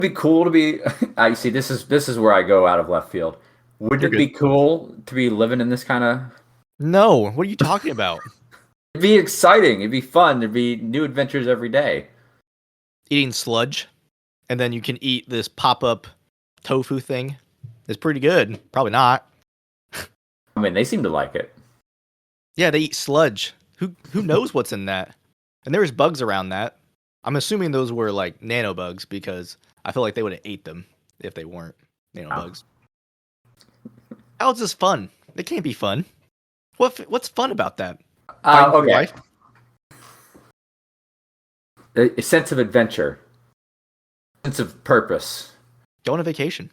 be cool to be. I see. This is where I go out of left field. Wouldn't You're it be good. cool to be living in this kind of? No, what are you talking about? It'd be exciting. It'd be fun. There'd be new adventures every day. Eating sludge, and then you can eat this pop-up tofu thing. It's pretty good. Probably not. I mean, they seem to like it. Yeah, they eat sludge. Who knows what's in that? And there's bugs around that. I'm assuming those were like nano bugs because I feel like they would have ate them if they weren't nano Oh. bugs. How is this fun? It can't be fun. What's fun about that? Fighting for Okay. life? A sense of adventure, sense of purpose. Go on a vacation.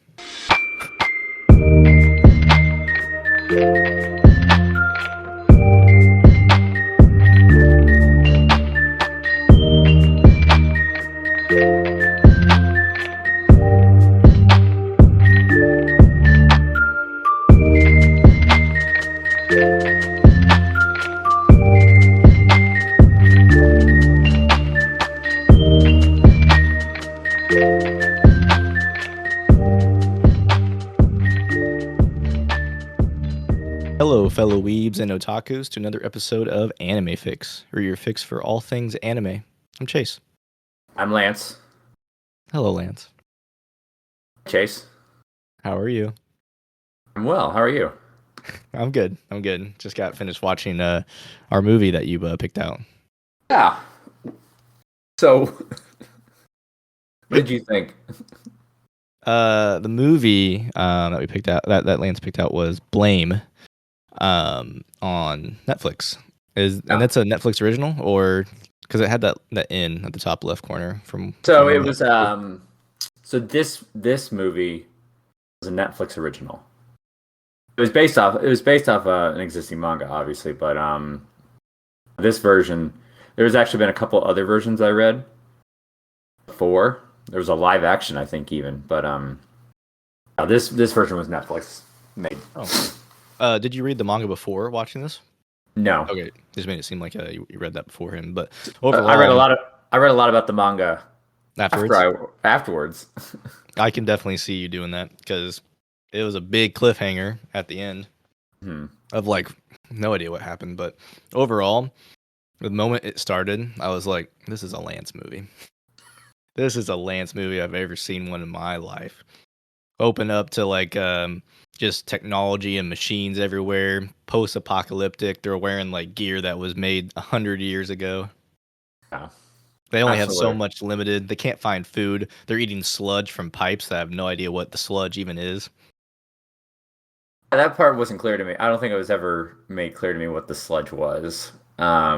Hello, fellow weebs and otakus, to another episode of Anime Fix, or your fix for all things anime. I'm Chase. I'm Lance. Hello, Lance. Chase. How are you? I'm well. How are you? I'm good. Just got finished watching our movie that you picked out. Yeah. So, what did you think? The movie that we picked out, that Lance picked out, was Blame, on Netflix. And that's a Netflix original, or because it had that in at the top left corner from. So it was so this movie was a Netflix original. It was based off an existing manga, obviously, but this version, there's actually been a couple other versions I read before. There was a live action, I think, even, but this version was Netflix made. Oh. Did you read the manga before watching this? No. Okay, just made it seem like you read that before him, but overall, I read a lot about the manga afterwards. I can definitely see you doing that because it was a big cliffhanger at the end of like no idea what happened. But overall, the moment it started, I was like, "This is a Lance movie. This is a Lance movie I've ever seen one in my life." Open up to like just technology and machines everywhere, post-apocalyptic. They're wearing like gear that was made 100 years ago. Yeah. They only have so much limited. They can't find food. They're eating sludge from pipes. I have no idea what the sludge even is. That part wasn't clear to me. I don't think it was ever made clear to me what the sludge was. I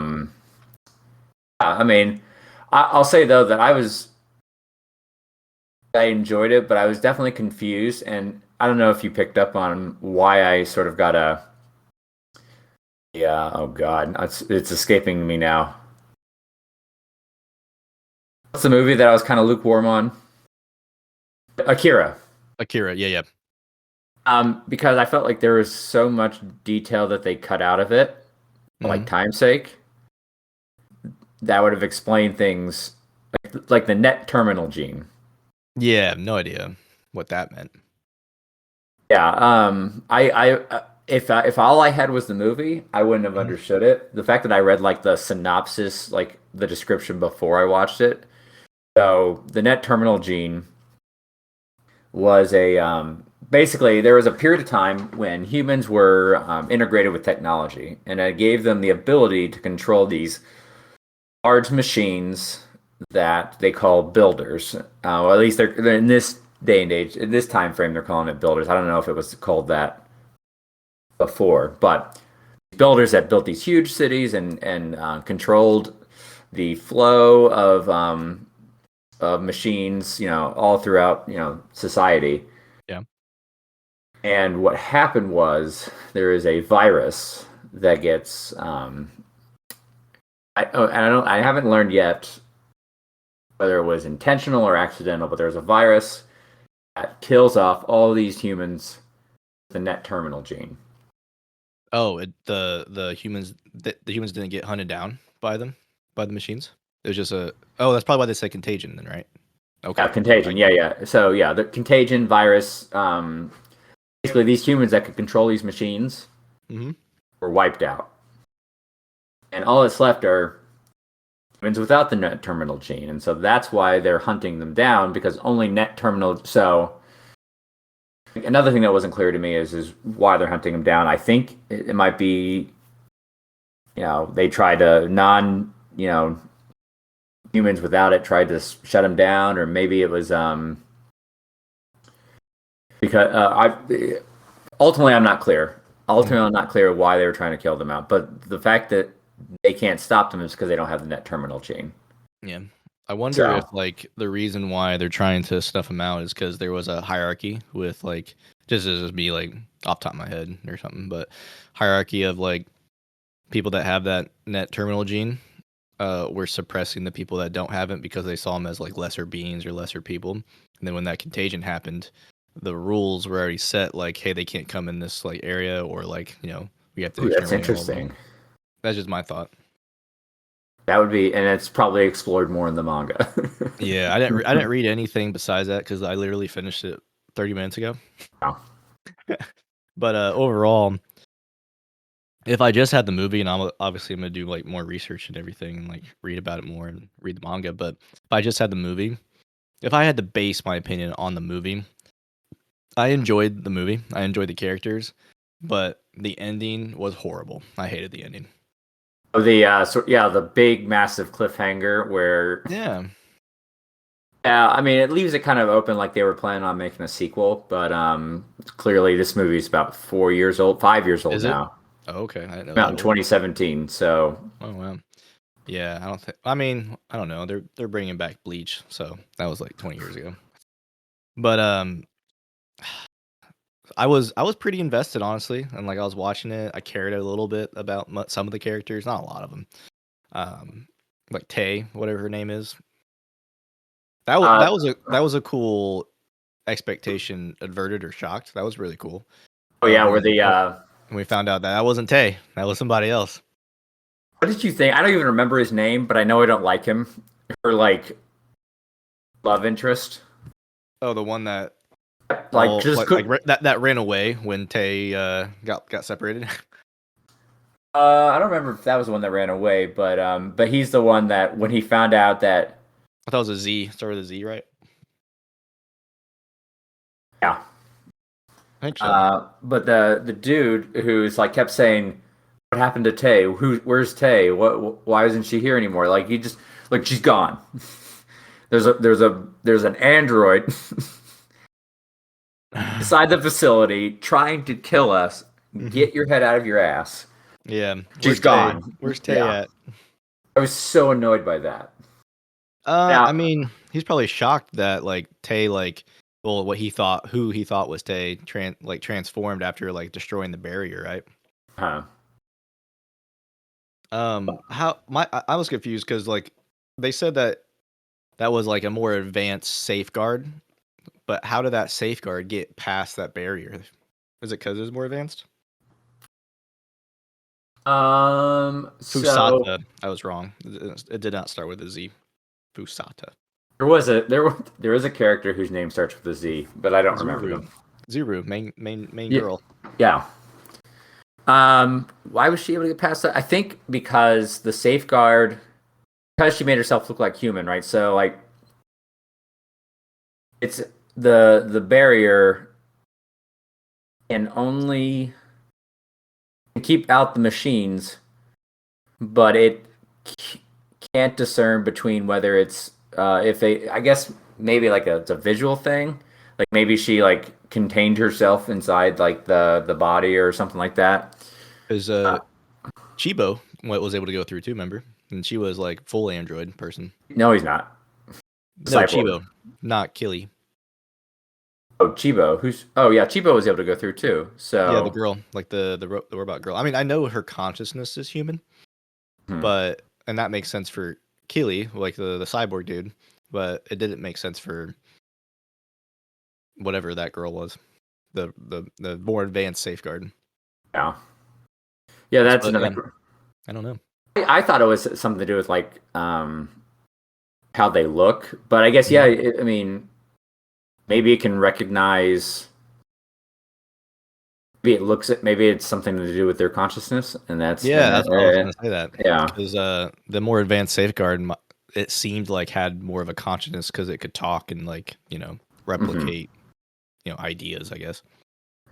mean, I'll say though that I enjoyed it, but I was definitely confused, and I don't know if you picked up on why I sort of got a. Yeah. Oh God, it's escaping me now. What's the movie that I was kind of lukewarm on? Akira. Yeah. Because I felt like there was so much detail that they cut out of it, like time's sake. That would have explained things like the net terminal gene. Yeah, I have no idea what that meant. Yeah. If all I had was the movie, I wouldn't have understood it. The fact that I read like the synopsis, like the description before I watched it. So the net terminal gene was basically there was a period of time when humans were integrated with technology, and it gave them the ability to control these large machines that they call builders. Or at least they're in this day and age, in this time frame, they're calling it builders. I don't know if it was called that before, but builders that built these huge cities and controlled the flow of machines, all throughout, society. Yeah. And what happened was there is a virus that gets. I haven't learned yet whether it was intentional or accidental, but there's a virus that kills off all these humans with the net terminal gene. Oh, the humans didn't get hunted down by the machines. It was just that's probably why they say contagion then, right? Okay. Contagion. Yeah. So yeah, the contagion virus. Basically, these humans that could control these machines were wiped out, and all that's left are humans without the net terminal gene, and so that's why they're hunting them down because only net terminal. So another thing that wasn't clear to me is why they're hunting them down. I think it might be, they tried to humans without it tried to shut them down, or maybe it was because ultimately I'm not clear. Ultimately, I'm not clear why they were trying to kill them out. But the fact that they can't stop them is because they don't have the net terminal gene. Yeah. I wonder if like the reason why they're trying to snuff them out is because there was a hierarchy with like just as me like off the top of my head or something, but hierarchy of like people that have that net terminal gene were suppressing the people that don't have it because they saw them as like lesser beings or lesser people. And then when that contagion happened, the rules were already set like, hey, they can't come in this like area or like, we have to. That's interesting. That's just my thought. That would be, and it's probably explored more in the manga. Yeah, I didn't read anything besides that because I literally finished it 30 minutes ago. Oh. But overall, if I just had the movie, and I'm gonna do like more research and everything, and like read about it more and read the manga. But if I just had the movie, if I had to base my opinion on the movie, I enjoyed the movie. I enjoyed the characters, but the ending was horrible. I hated the ending. Oh, the big massive cliffhanger where I mean, it leaves it kind of open, like they were planning on making a sequel, but clearly this movie is about 5 years old now. Oh, okay, I didn't know. About in 2017. So. Oh wow. Yeah, I don't know. They're bringing back Bleach, so that was like 20 years ago. But I was pretty invested, honestly, and like I was watching it. I cared a little bit about some of the characters, not a lot of them. Like Tay, whatever her name is. That was a cool expectation averted or shocked. That was really cool. Oh yeah, when we found out that wasn't Tay, that was somebody else. What did you think? I don't even remember his name, but I know I don't like him. Her like love interest. Oh, the one that that ran away when Tay got separated. I don't remember if that was the one that ran away, but he's the one that when he found out that I thought it was a Z. Start with a Z, right? Yeah. I think so. But the dude who's like kept saying, "What happened to Tay? Where's Tay? Why isn't she here anymore?" Like he just like she's gone. there's an android inside the facility trying to kill us. Get your head out of your ass. Yeah, she's gone. Where's Tay at? I was so annoyed by that. I mean, he's probably shocked that like Tay who he thought was Tay transformed after like destroying the barrier, right? I was confused because like they said that was like a more advanced safeguard, but how did that safeguard get past that barrier? Is it because it was more advanced? Fusata. I was wrong. It did not start with a Z. Fusata. There was a character whose name starts with a Z, but I don't remember them. Zuru, main girl. Yeah. Why was she able to get past that? I think because the safeguard, because she made herself look like human, right? So like, it's the barrier can only keep out the machines, but it can't discern between whether it's if they. I guess maybe like it's a visual thing. Like maybe she like contained herself inside like the body or something like that. Because Chibo was able to go through too, remember? And she was like full android person. No, he's not. No, Chibo, not Killy. Oh, Chibo. Chibo was able to go through too. So yeah, the girl, like the robot girl. I mean, I know her consciousness is human, and that makes sense for Killy, like the cyborg dude. But it didn't make sense for whatever that girl was, the more advanced safeguard. Yeah, that's another. I don't know. I thought it was something to do with like how they look. But I guess, yeah, I mean, maybe it can recognize. Maybe it's something to do with their consciousness, and That's what I was gonna say that yeah. because the more advanced safeguard, it seemed like had more of a consciousness because it could talk and like replicate ideas, I guess.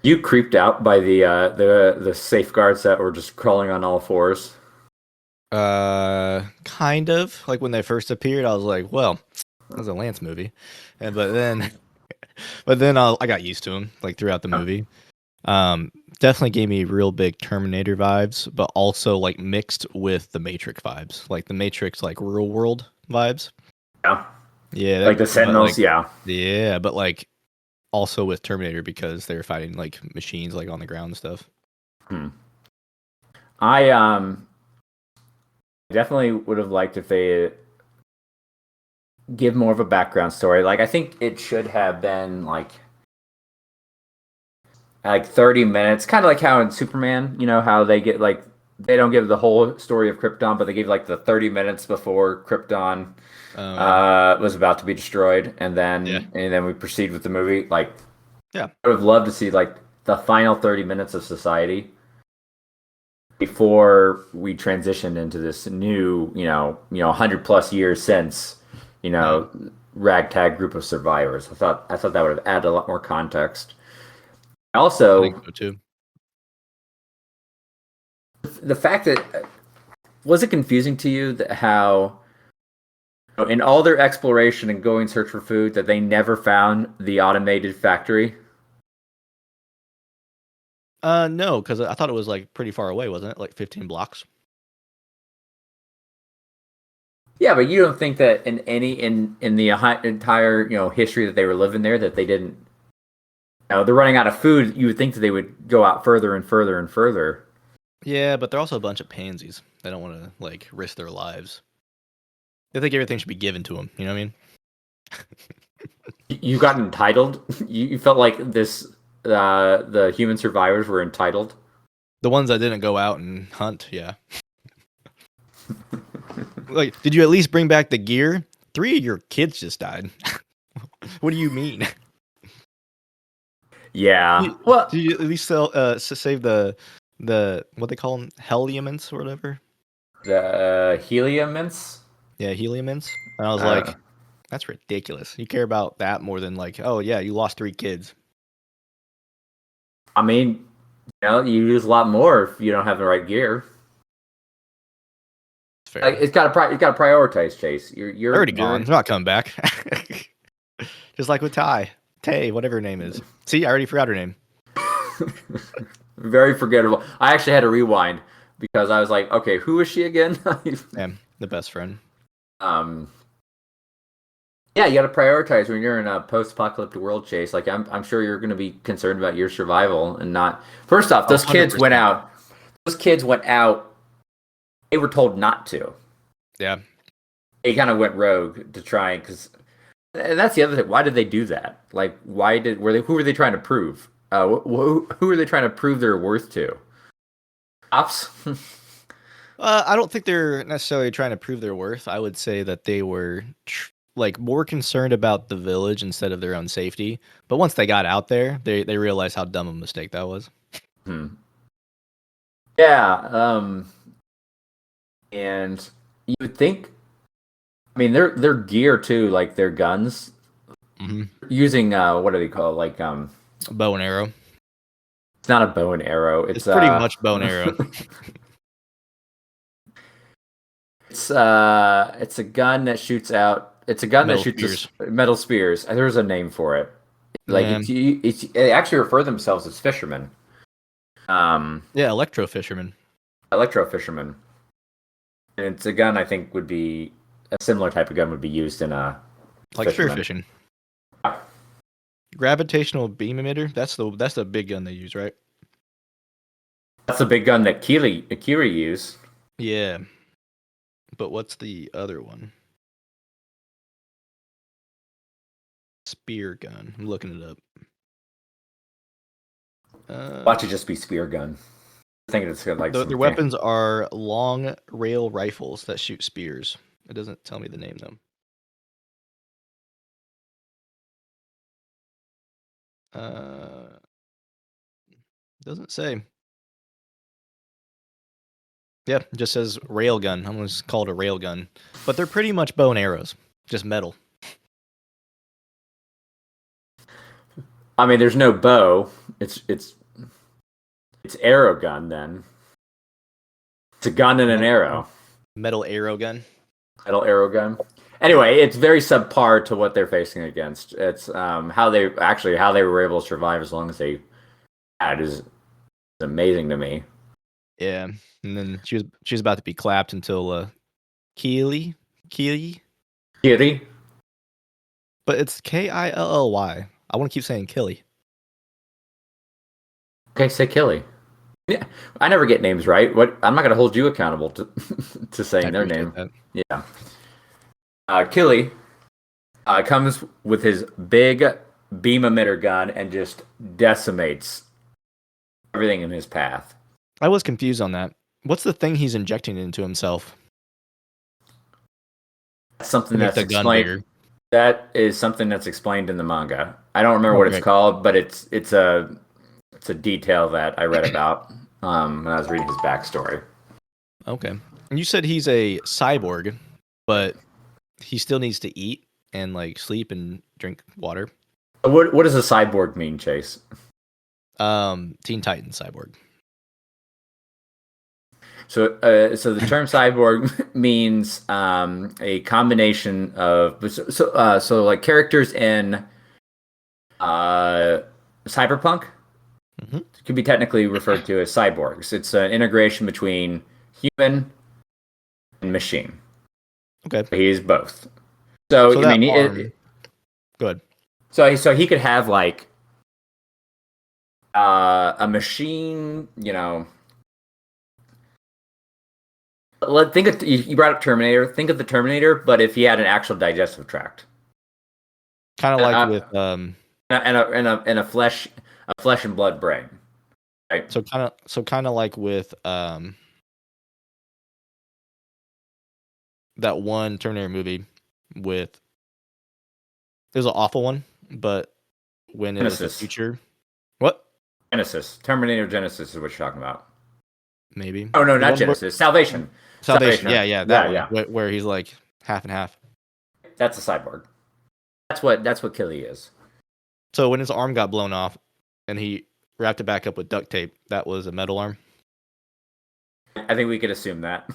You creeped out by the safeguards that were just crawling on all fours. Kind of like when they first appeared, I was like, well, that's a Lance movie, but then I got used to him like throughout the movie. Definitely gave me real big Terminator vibes, but also like mixed with the Matrix vibes, like the Matrix, like real world vibes. Yeah, like the Sentinels. Yeah, but like also with Terminator because they were fighting like machines like on the ground and stuff. I definitely would have liked if they give more of a background story. Like I think it should have been like 30 minutes, kind of like how in Superman, how they get like they don't give the whole story of Krypton, but they give like the 30 minutes before Krypton was about to be destroyed, and then we proceed with the movie. Like, I would have loved to see like the final 30 minutes of society before we transitioned into this new, 100+ years since, ragtag group of survivors. I thought that would have added a lot more context. Also, I think so too. The fact that was it confusing to you that how in all their exploration and going search for food that they never found the automated factory? No, because I thought it was like pretty far away, wasn't it? Like 15 blocks. Yeah, but you don't think that in the entire history that they were living there that they didn't. They're running out of food. You would think that they would go out further and further and further. Yeah, but they're also a bunch of pansies. They don't want to like risk their lives. They think everything should be given to them. You know what I mean? You got entitled. You felt like this. The human survivors were entitled. The ones that didn't go out and hunt, yeah. Like, did you at least bring back the gear? 3 of your kids just died. What do you mean? Yeah. Well, did you at least save the what they call them, heliuments or whatever? The heliuments? Yeah, heliuments. And I was like, that's ridiculous. You care about that more than like, oh yeah, you lost 3 kids. I mean, you use a lot more if you don't have the right gear. Fair. Like, it's got to prioritize, Chase. You're already gone. It's not coming back. Just like with Tay, whatever her name is. See, I already forgot her name. Very forgettable. I actually had to rewind because I was like, okay, who is she again? Yeah, the best friend. Yeah, you got to prioritize when you're in a post-apocalyptic world, Chase. Like, I'm sure you're going to be concerned about your survival and not. First off, those 100%. Kids went out. Those kids went out. They were told not to. Yeah. They kind of went rogue to try because, and that's the other thing. Why did they do that? Like, who were they trying to prove? Who are they trying to prove their worth to? Ops. I don't think they're necessarily trying to prove their worth. I would say that they were more concerned about the village instead of their own safety. But once they got out there, they realized how dumb a mistake that was. Yeah. And you would think, I mean, their gear too, like their guns, using what do they call it? Like a bow and arrow. It's not a bow and arrow. It's pretty much bow and arrow. It's a gun that shoots out. It's a gun metal that shoots spears. Metal spears. There's a name for it. Like they actually refer themselves as fishermen. Yeah, electro fishermen. Electro fishermen. And it's a gun I think would be a similar type of gun would be used in a like spear fishing. Gravitational beam emitter. That's the big gun they use, right? That's the big gun that Akira used. Yeah. But what's the other one? Spear gun. I'm looking it up. Watch it just be spear gun. I think it's like their weapons are long rail rifles that shoot spears. It doesn't tell me the name though. Uh, doesn't say. Yeah, it just says railgun. I'm gonna call it a railgun, but they're pretty much bow and arrows, just metal. I mean, there's no bow. It's arrow gun then. It's a gun and an arrow. Metal arrow gun. Metal arrow gun. Anyway, it's very subpar to what they're facing against. It's how they were able to survive as long as they had is amazing to me. Yeah, and then she was about to be clapped until Keely, Kiri? but it's Killy. I want to keep saying Killy. Okay, say Killy. Yeah, I never get names right. What? I'm not going to hold you accountable to to saying their name. That. Yeah. Killy comes with his big beam emitter gun and just decimates everything in his path. I was confused on that. What's the thing he's injecting into himself? Something that's explained. Bigger. That is something that's explained in the manga. I don't remember what it's called, but it's a detail that I read about when I was reading his backstory. Okay. And you said he's a cyborg, but he still needs to eat and like sleep and drink water. What does a cyborg mean, Chase? Teen Titans cyborg. So the term cyborg means a combination of so like characters in cyberpunk can be technically referred to as cyborgs. It's an integration between human and machine. Okay, he's both. So I mean, good. So he could have like a machine, you know. You brought up Terminator. Think of the Terminator, but if he had an actual digestive tract, kind of like with and a flesh and blood brain, right? So kind of like with that one Terminator movie with it was an awful one, but when it was the future, what? Terminator Genesis is what you're talking about. Maybe. Oh no, not Genesis. Salvation. Yeah. That one, where he's like half and half. That's a cyborg. That's what Killy is. So when his arm got blown off, and he wrapped it back up with duct tape, that was a metal arm. I think we could assume that.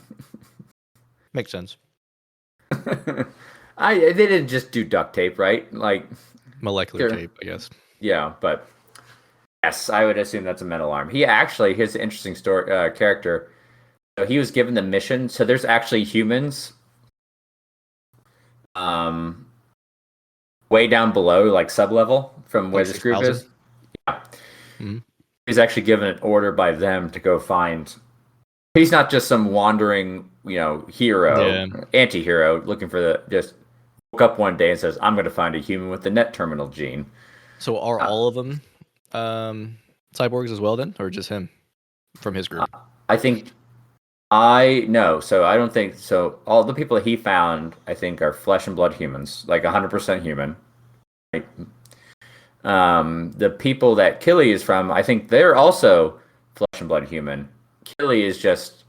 Makes sense. They didn't just do duct tape, right? Like molecular tape, I guess. Yeah, but yes, I would assume that's a metal arm. Here's an interesting story character. So he was given the mission. So there's actually humans, way down below, like sub-level from where this group is. Yeah, He's actually given an order by them to go find. He's not just some wandering, hero, anti-hero looking for just woke up one day and says, "I'm going to find a human with the net terminal gene." So are all of them cyborgs as well then, or just him from his group? No. So I don't think so. All the people that he found, I think, are flesh and blood humans, like 100% human. Like, the people that Killy is from, I think they're also flesh and blood human. Killy is just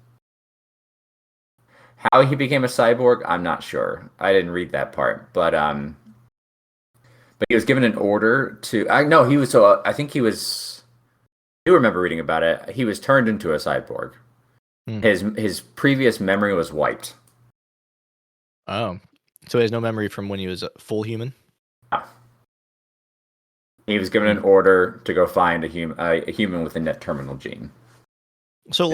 how he became a cyborg. I'm not sure. I didn't read that part, but he was given an order to. I think he was. I do remember reading about it. He was turned into a cyborg. His previous memory was wiped. Oh, so he has no memory from when he was a full human. Yeah. He was given an order to go find a human with a net terminal gene. So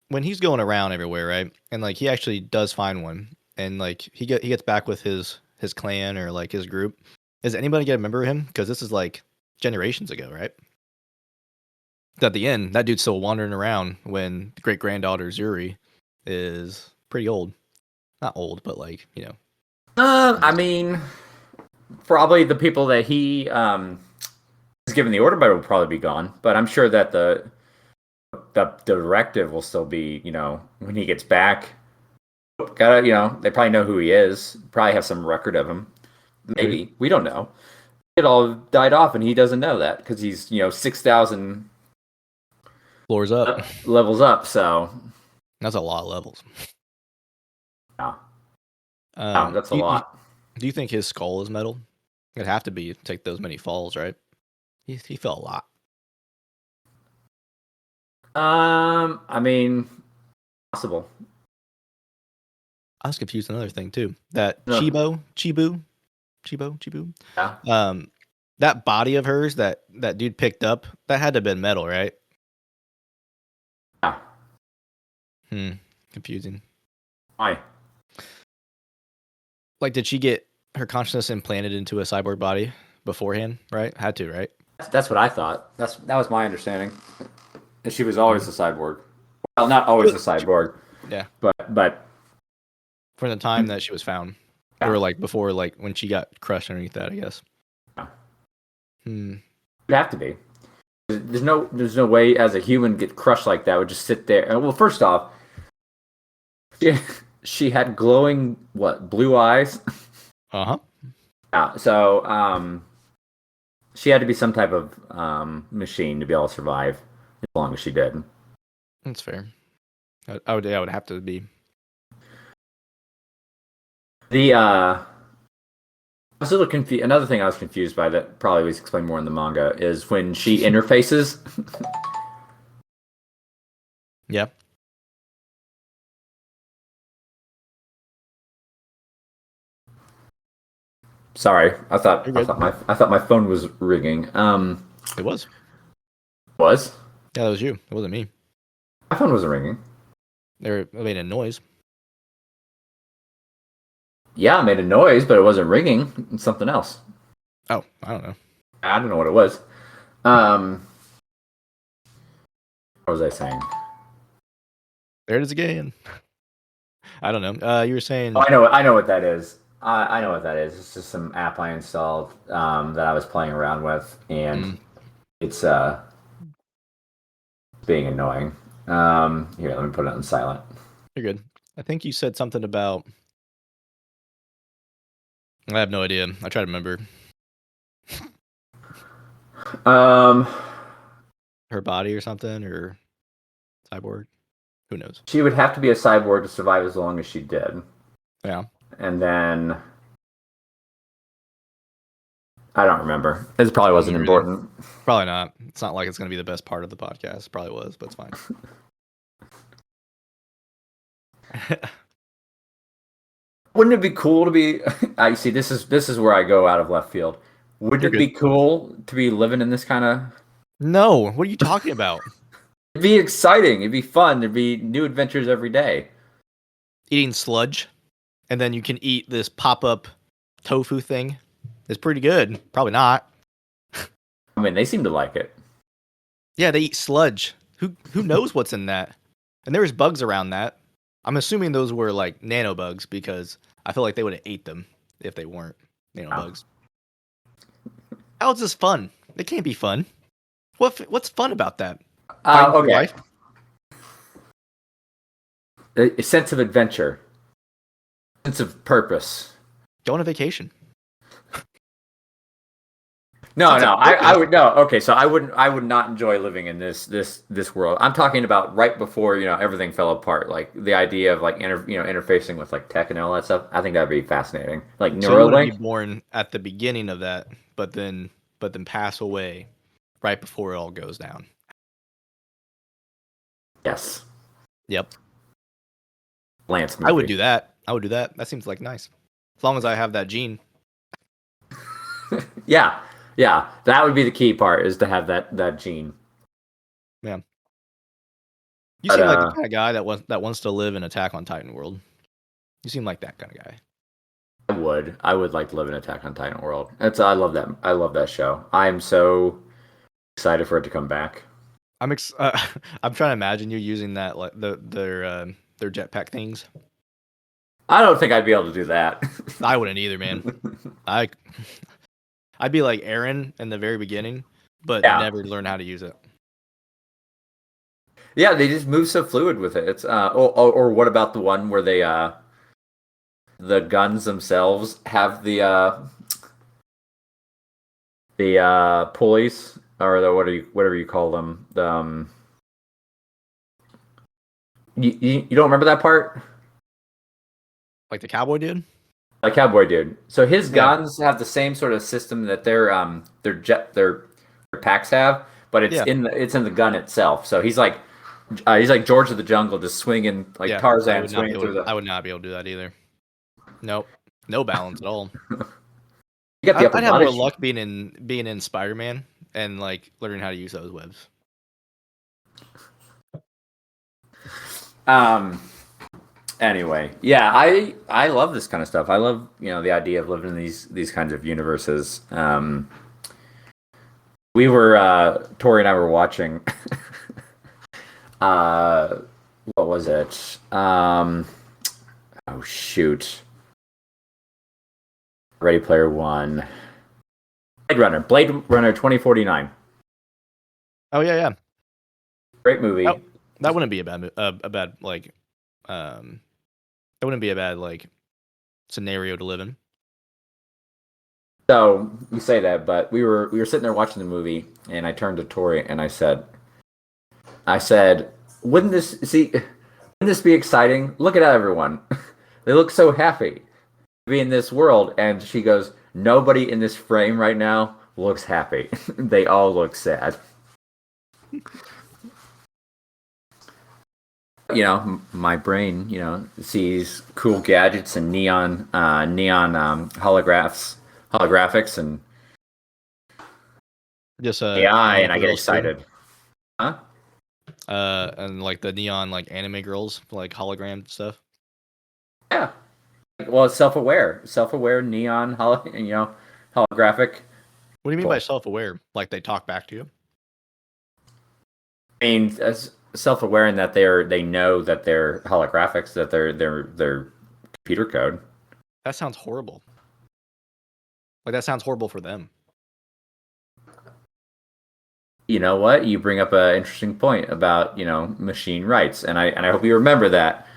when he's going around everywhere, right, and like he actually does find one, and like he gets back with his clan or like his group. Does anybody get a member of him? Because this is like generations ago, right? At the end, that dude's still wandering around when the great granddaughter Zuri is pretty old. Not old, but like, I mean, probably the people that he was given the order by will probably be gone. But I'm sure that the directive will still be, when he gets back. They probably know who he is. Probably have some record of him. Maybe. We don't know. it all died off, and he doesn't know that because he's 6,000 Floors up. levels up. So That's a lot of levels. yeah, that's a lot. Do you think his skull is metal? It'd have to be to take those many falls, right? He fell a lot. I mean, possible. I was confused another thing too. That No. Chibu. Yeah. That body of hers that dude picked up, that had to have been metal, right? Yeah. Confusing. Why? Like, did she get her consciousness implanted into a cyborg body beforehand? Right? Had to, right? That's what I thought. That was my understanding. And she was always a cyborg. Well, not always a cyborg. Yeah. But from the time that she was found, or like before, like when she got crushed underneath that, I guess. Yeah. It'd have to be. There's no way as a human get crushed like that would just sit there. Well, first off, she had glowing blue eyes. Uh-huh. Yeah. So she had to be some type of machine to be able to survive as long as she did. That's fair. I would have to be. I was a little confused. Another thing I was confused by that probably was explained more in the manga is when she interfaces. Yeah. Sorry, I thought my phone was ringing. It was. Was? Yeah, that was you. It wasn't me. My phone wasn't ringing. It made a noise. Yeah, it made a noise, but it wasn't ringing. It's something else. Oh, I don't know. I don't know what it was. What was I saying? There it is again. I don't know. You were saying. Oh, I know what that is. I know what that is. It's just some app I installed that I was playing around with, and it's being annoying. Here, let me put it on silent. You're good. I think you said something about. I have no idea. I try to remember. Her body or something, or cyborg. Who knows? She would have to be a cyborg to survive as long as she did. Yeah. And then I don't remember. It probably wasn't important. Probably not. It's not like it's going to be the best part of the podcast. Probably was, but it's fine. Wouldn't it be cool to be? I see. This is where I go out of left field. Wouldn't it be cool to be living in this kind of? No. What are you talking about? It'd be exciting. It'd be fun. There'd be new adventures every day. Eating sludge, and then you can eat this pop-up tofu thing. It's pretty good. Probably not. I mean, they seem to like it. Yeah, they eat sludge. Who knows what's in that? And there was bugs around that. I'm assuming those were like nanobugs because I feel like they would have ate them if they weren't nanobugs. How is this fun? It can't be fun. What's fun about that? Okay. A sense of adventure, sense of purpose. Go on a vacation. No, I would no. Okay, so I would not enjoy living in this world. I'm talking about right before everything fell apart. Like the idea of like interfacing with like tech and all that stuff. I think that'd be fascinating. Like Neuralink. So you would be born at the beginning of that, but then pass away right before it all goes down. Yes. Yep. Lance movie. I would do that. That seems like nice. As long as I have that gene. Yeah, that would be the key part is to have that gene. Yeah. You seem like the kind of guy that wants to live in Attack on Titan world. You seem like that kind of guy. I would like to live in Attack on Titan world. I love that show. I am so excited for it to come back. I'm trying to imagine you using that like their jetpack things. I don't think I'd be able to do that. I wouldn't either, man. I'd be like Aaron in the very beginning, but never learn how to use it. Yeah, they just move so fluid with it. It's or what about the one where they the guns themselves have the the pulleys or the whatever you call them. The you don't remember that part? Like the cowboy dude? A cowboy dude. So his Yeah. guns have the same sort of system that their packs have, but Yeah. it's in the gun itself. So he's like George of the Jungle, just swinging like Yeah. Tarzan swinging through I the. would not be able to do that either. Nope. No balance at all. You got the upper I'd have more body. luck being in Spider-Man and like learning how to use those webs. Anyway, yeah, I love this kind of stuff. I love the idea of living in these kinds of universes. We were Tori and I were watching. uh, what was it? Oh shoot, Ready Player One, Blade Runner 2049. Oh yeah. Great movie. That wouldn't be a bad like that wouldn't be a bad like scenario to live in. So you say that, but we were sitting there watching the movie, and I turned to Tori and I said, wouldn't this be exciting? Look at everyone; they look so happy to be in this world. And she goes, nobody in this frame right now looks happy. They all look sad. My brain, sees cool gadgets and neon holographics and Just AI, and I get girls too. excited. Huh? And like the neon like anime girls, like hologram stuff. Yeah. Well, it's self-aware neon holographic. What do you mean by self-aware? Like they talk back to you? I mean, as self-aware in that they know that they're holographics, that they're computer code. That sounds horrible. Like that sounds horrible for them. You know what? You bring up an interesting point about machine rights, and I hope you remember that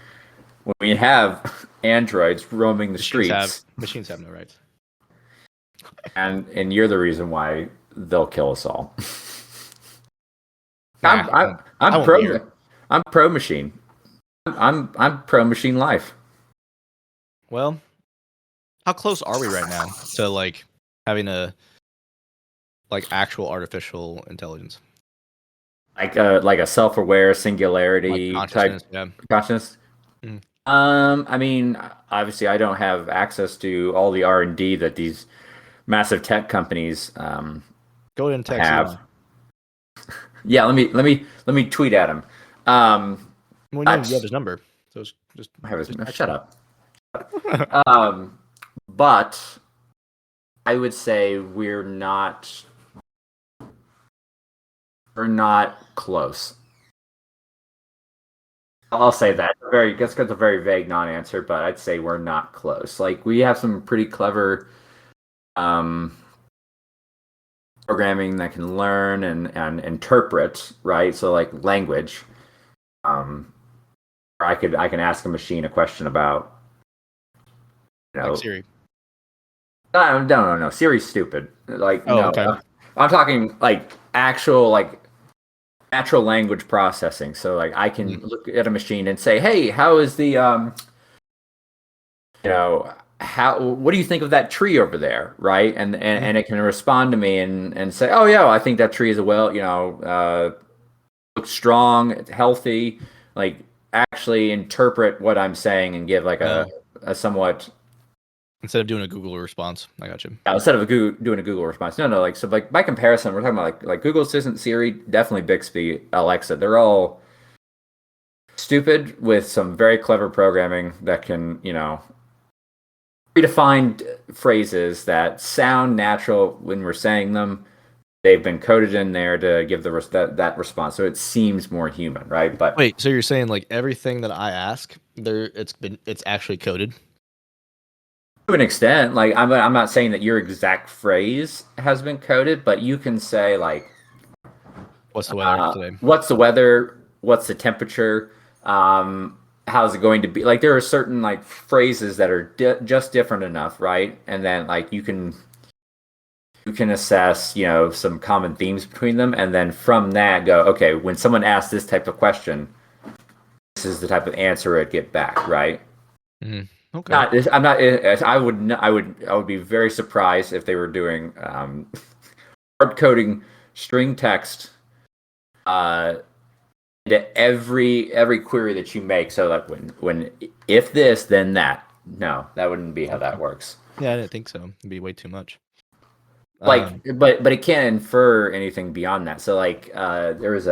when we have androids roaming the streets, machines have no rights, and you're the reason why they'll kill us all. Nah, I'm pro machine. I'm pro machine life. Well, how close are we right now to like having a like actual artificial intelligence? Like a self-aware singularity Like type consciousness. Mm. I mean, obviously, I don't have access to all the R&D that these massive tech companies go ahead and text have. Yeah, let me tweet at him. Well, you have his number, so just I have his, shut up. But I would say we're not close. I'll say that. That's a very vague non-answer, but I'd say we're not close. Like we have some pretty clever programming that can learn and interpret, right? So like language. I can ask a machine a question about like Siri. No. Siri's stupid. Like no. Okay. I'm talking like actual like natural language processing. So like I can look at a machine and say, "Hey, how is the what do you think of that tree over there?" Right? And it can respond to me and say, "Oh yeah, I think that tree is looks strong, healthy." Like actually interpret what I'm saying and give like a somewhat. Instead of doing a Google response, I got you. Yeah, instead of doing a Google response, no, like so, like by comparison, we're talking about like Google Assistant, Siri, definitely Bixby, Alexa. They're all stupid with some very clever programming that can, predefined phrases that sound natural when we're saying them. They've been coded in there to give that response, so it seems more human, right? But wait, so you're saying like everything that I ask, it's actually coded? To an extent, like I'm not saying that your exact phrase has been coded, but you can say like, "What's the weather today? What's the weather? What's the temperature? How's it going to be?" Like there are certain like phrases that are just different enough, right? And then like you can you can assess, some common themes between them, and then from that go, okay, when someone asks this type of question, this is the type of answer I'd get back, right? Okay. I'm not. I would be very surprised if they were doing hard coding string text into every query that you make. So like when if this then that. No, that wouldn't be how that works. Yeah, I didn't think so. It'd be way too much. But it can't infer anything beyond that. So like there was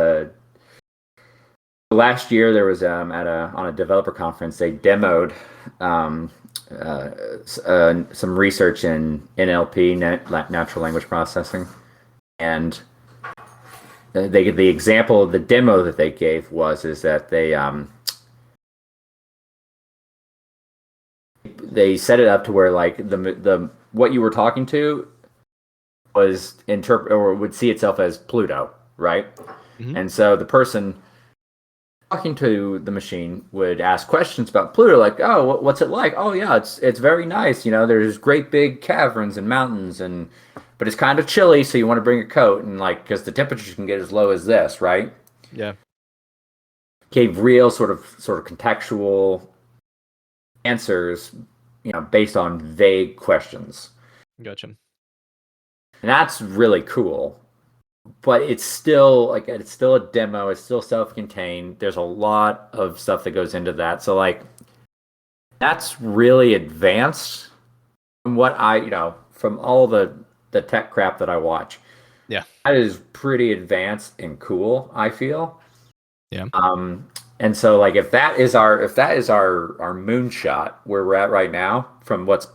last year there was on a developer conference they demoed some research in NLP, natural language processing, and the example of the demo that they gave is that they set it up to where like the what you were talking to was interpret or would see itself as Pluto, right? And so the person talking to the machine would ask questions about Pluto, like, "Oh, what's it like? Oh, yeah, it's very nice. There's great big caverns and mountains, but it's kind of chilly, so you want to bring a coat, and like because the temperature can get as low as this, right?" Yeah. Gave real sort of contextual answers, based on vague questions. Gotcha. And that's really cool. But it's still a demo. It's still self-contained. There's a lot of stuff that goes into that. So like, that's really advanced from what from all the tech crap that I watch. Yeah, that is pretty advanced and cool, I feel. Yeah. And so like, if that is our moonshot where we're at right now, from what's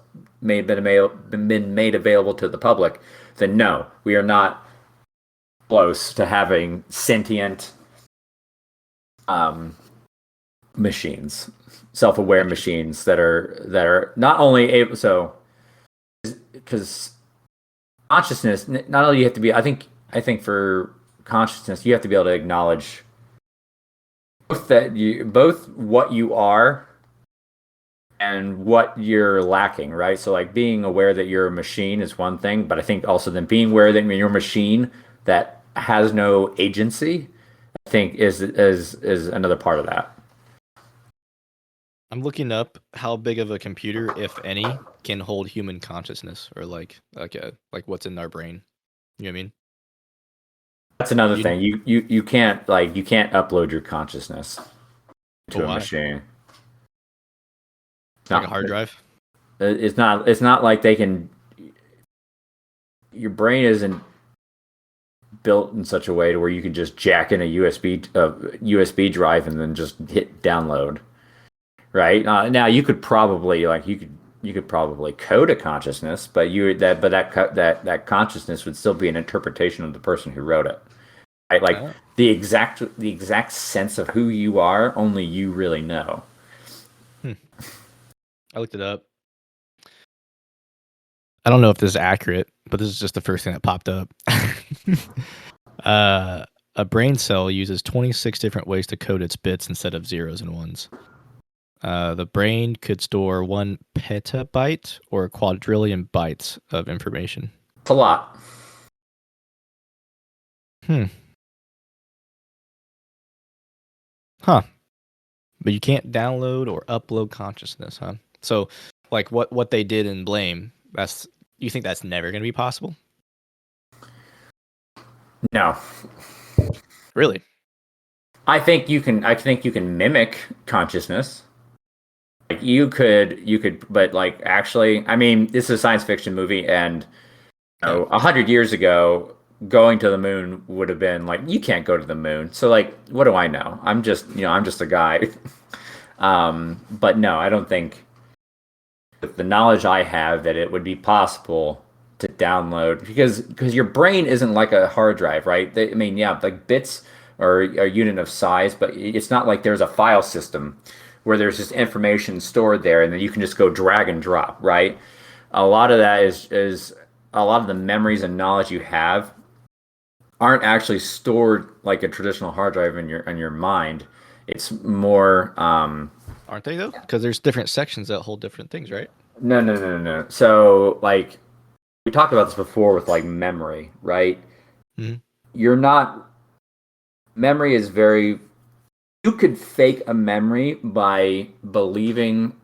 been made available to the public, then no, we are not close to having sentient machines, self-aware machines that are not only able, so because consciousness, not only you have to be, I think for consciousness you have to be able to acknowledge both what you are and what you're lacking, right? So like, being aware that you're a machine is one thing, but I think also then being aware that you're a machine that has no agency, I think is another part of that. I'm looking up how big of a computer, if any, can hold human consciousness, or like what's in our brain. You know what I mean? That's another thing. You can't upload your consciousness to a machine. Like a hard drive? It's not like they can. Your brain isn't built in such a way to where you can just jack in a USB drive and then just hit download, right? Now you could probably code a consciousness, but that consciousness would still be an interpretation of the person who wrote it, right? Like the exact sense of who you are, only you really know. I looked it up. I don't know if this is accurate, but this is just the first thing that popped up. A brain cell uses 26 different ways to code its bits instead of zeros and ones. The brain could store 1 petabyte or a quadrillion bytes of information. It's a lot. Huh. But you can't download or upload consciousness, huh? So, like what they did in Blame, you think that's never going to be possible? No. Really? I think you can mimic consciousness. Like you could, but like, actually, I mean, this is a science fiction movie, and 100 years ago, going to the moon would have been like, you can't go to the moon. So like, what do I know? I'm just a guy. But no, I don't think, with the knowledge I have, that it would be possible to download, because your brain isn't like a hard drive, right? Like bits are a unit of size, but it's not like there's a file system where there's just information stored there and then you can just go drag and drop, right? A lot of that is a lot of the memories and knowledge you have aren't actually stored like a traditional hard drive in your mind. It's more aren't they though? Because there's different sections that hold different things, right? No. So like, we talked about this before with like memory, right? Mhm. You're not memory is very you could fake a memory by believing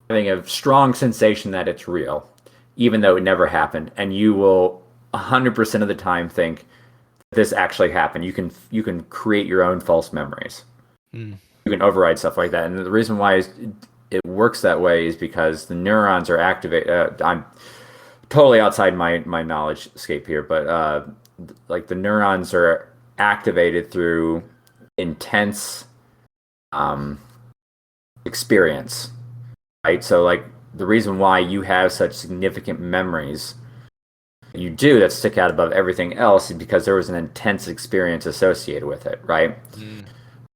having a strong sensation that it's real, even though it never happened, and you will 100% of the time think this actually happened. You can create your own false memories. Mm. You can override stuff like that, and the reason why it works that way is because the neurons are activated. I'm totally outside my knowledge scape here, but like the neurons are activated through intense um, experience, right? So like the reason why you have such significant memories you do that stick out above everything else is because there was an intense experience associated with it, right? Mm.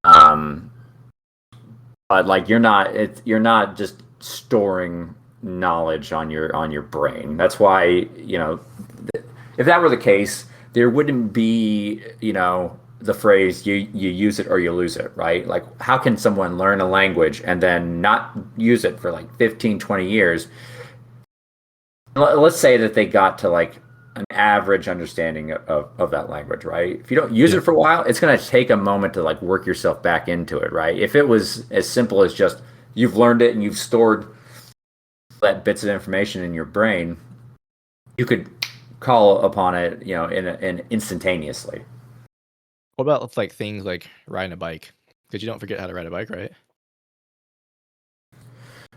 Um, but like you're not just storing knowledge on your brain. That's why, if that were the case, there wouldn't be, the phrase you use it or you lose it, right? Like how can someone learn a language and then not use it for like 15, 20 years? Let's say that they got to like an average understanding of that language, right? If you don't use Yeah. it for a while, it's going to take a moment to like work yourself back into it, right? If it was as simple as just you've learned it and you've stored that bits of information in your brain, you could call upon it, in instantaneously. What about with, like things like riding a bike? Because you don't forget how to ride a bike, right?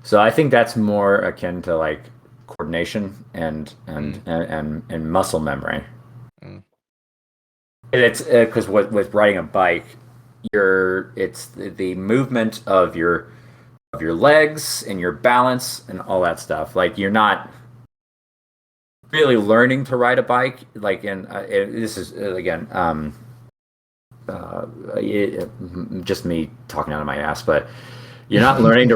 So I think that's more akin to like coordination Mm. and muscle memory. Mm. It's because with riding a bike, it's the movement of your legs and your balance and all that stuff. Like you're not really learning to ride a bike. Like this is again just me talking out of my ass, but you're not learning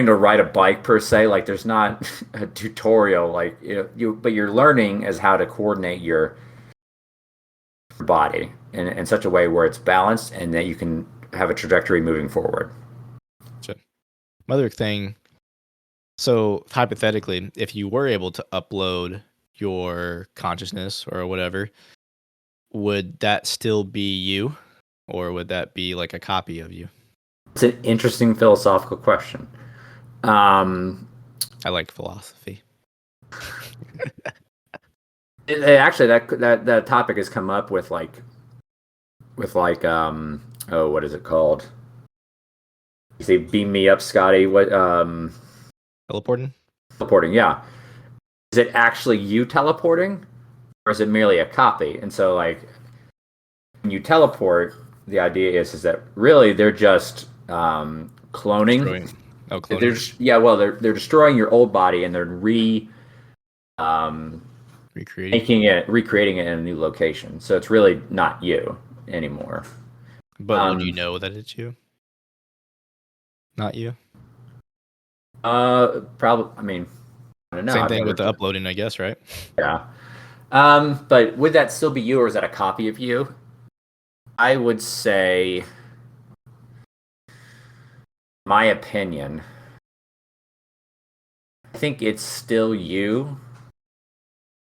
to ride a bike per se. Like there's not a tutorial like but you're learning as how to coordinate your body in such a way where it's balanced and that you can have a trajectory moving forward. Sure. Another thing. So hypothetically, if you were able to upload your consciousness or whatever, would that still be you, or would that be like a copy of you? It's an interesting philosophical question. Um, I like philosophy. actually, that topic has come up with oh, what is it called? You say beam me up, Scotty. What Teleporting? teleporting? Yeah, is it actually you teleporting, or is it merely a copy? And so like when you teleport, the idea is that really they're just cloning. Destroying. Oh, They're cloning. just, yeah, well, they're destroying your old body and they're um, Recreating. recreating it in a new location. So it's really not you anymore. But would you know that it's you? Not you? Probably. I mean, I don't know. Same I've thing never with the uploading, I guess, right? Yeah. But would that still be you, or is that a copy of you? I would say, my opinion, I think it's still you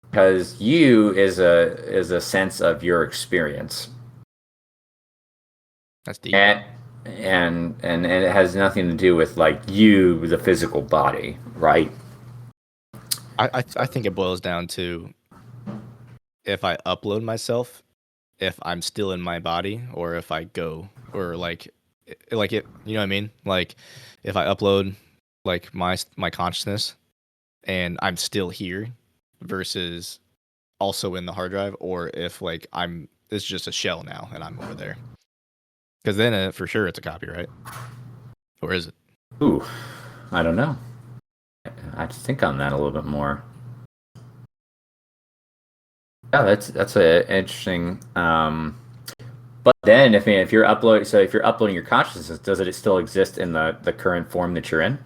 because you is a sense of your experience, That's deep. and it has nothing to do with like you, the physical body, right? I think it boils down to if I upload myself, if I'm still in my body, or if I go, or like it, you know what I mean? Like if I upload like my consciousness and I'm still here versus also in the hard drive, or if like it's just a shell now and I'm over there. Because then for sure it's a copyright, or is it? Ooh, I don't know. I have to think on that a little bit more. Yeah, that's a interesting. But then, if you're uploading, so if you're uploading your consciousness, does it still exist in the current form that you're in?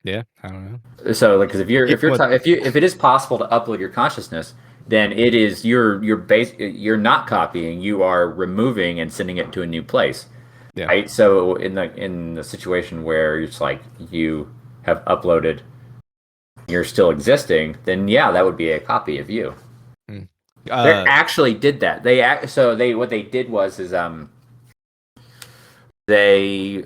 Yeah, I don't know. So, like, because What? if it is possible to upload your consciousness, then it is you're not copying, you are removing and sending it to a new place, Yeah. right? So in the situation where it's like you have uploaded you're still existing, then yeah, that would be a copy of you. Mm. They actually did that. So what they did was is they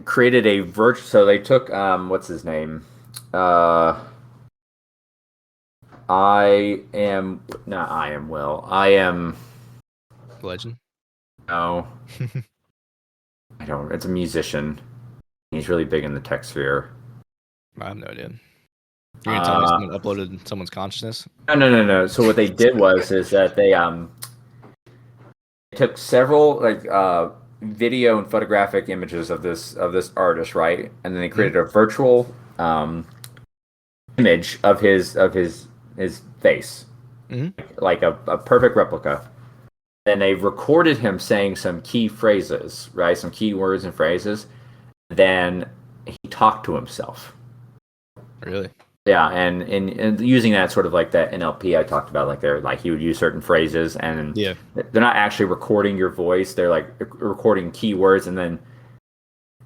created a virtual. So they took what's his name? Uh, I am not. I am Will. I am Legend. no. I don't. It's a musician. He's really big in the tech sphere. I have no idea. You're gonna tell me someone uploaded someone's consciousness? No. So what they did was is that they took several like video and photographic images of this artist, right? And then they created a virtual image of his face, like a perfect replica. Then they recorded him saying some key phrases, right? Some key words and phrases. Then he talked to himself. Really? Yeah, and using that sort of like that NLP I talked about, like they're like he would use certain phrases, and Yeah. they're not actually recording your voice. They're like recording keywords and then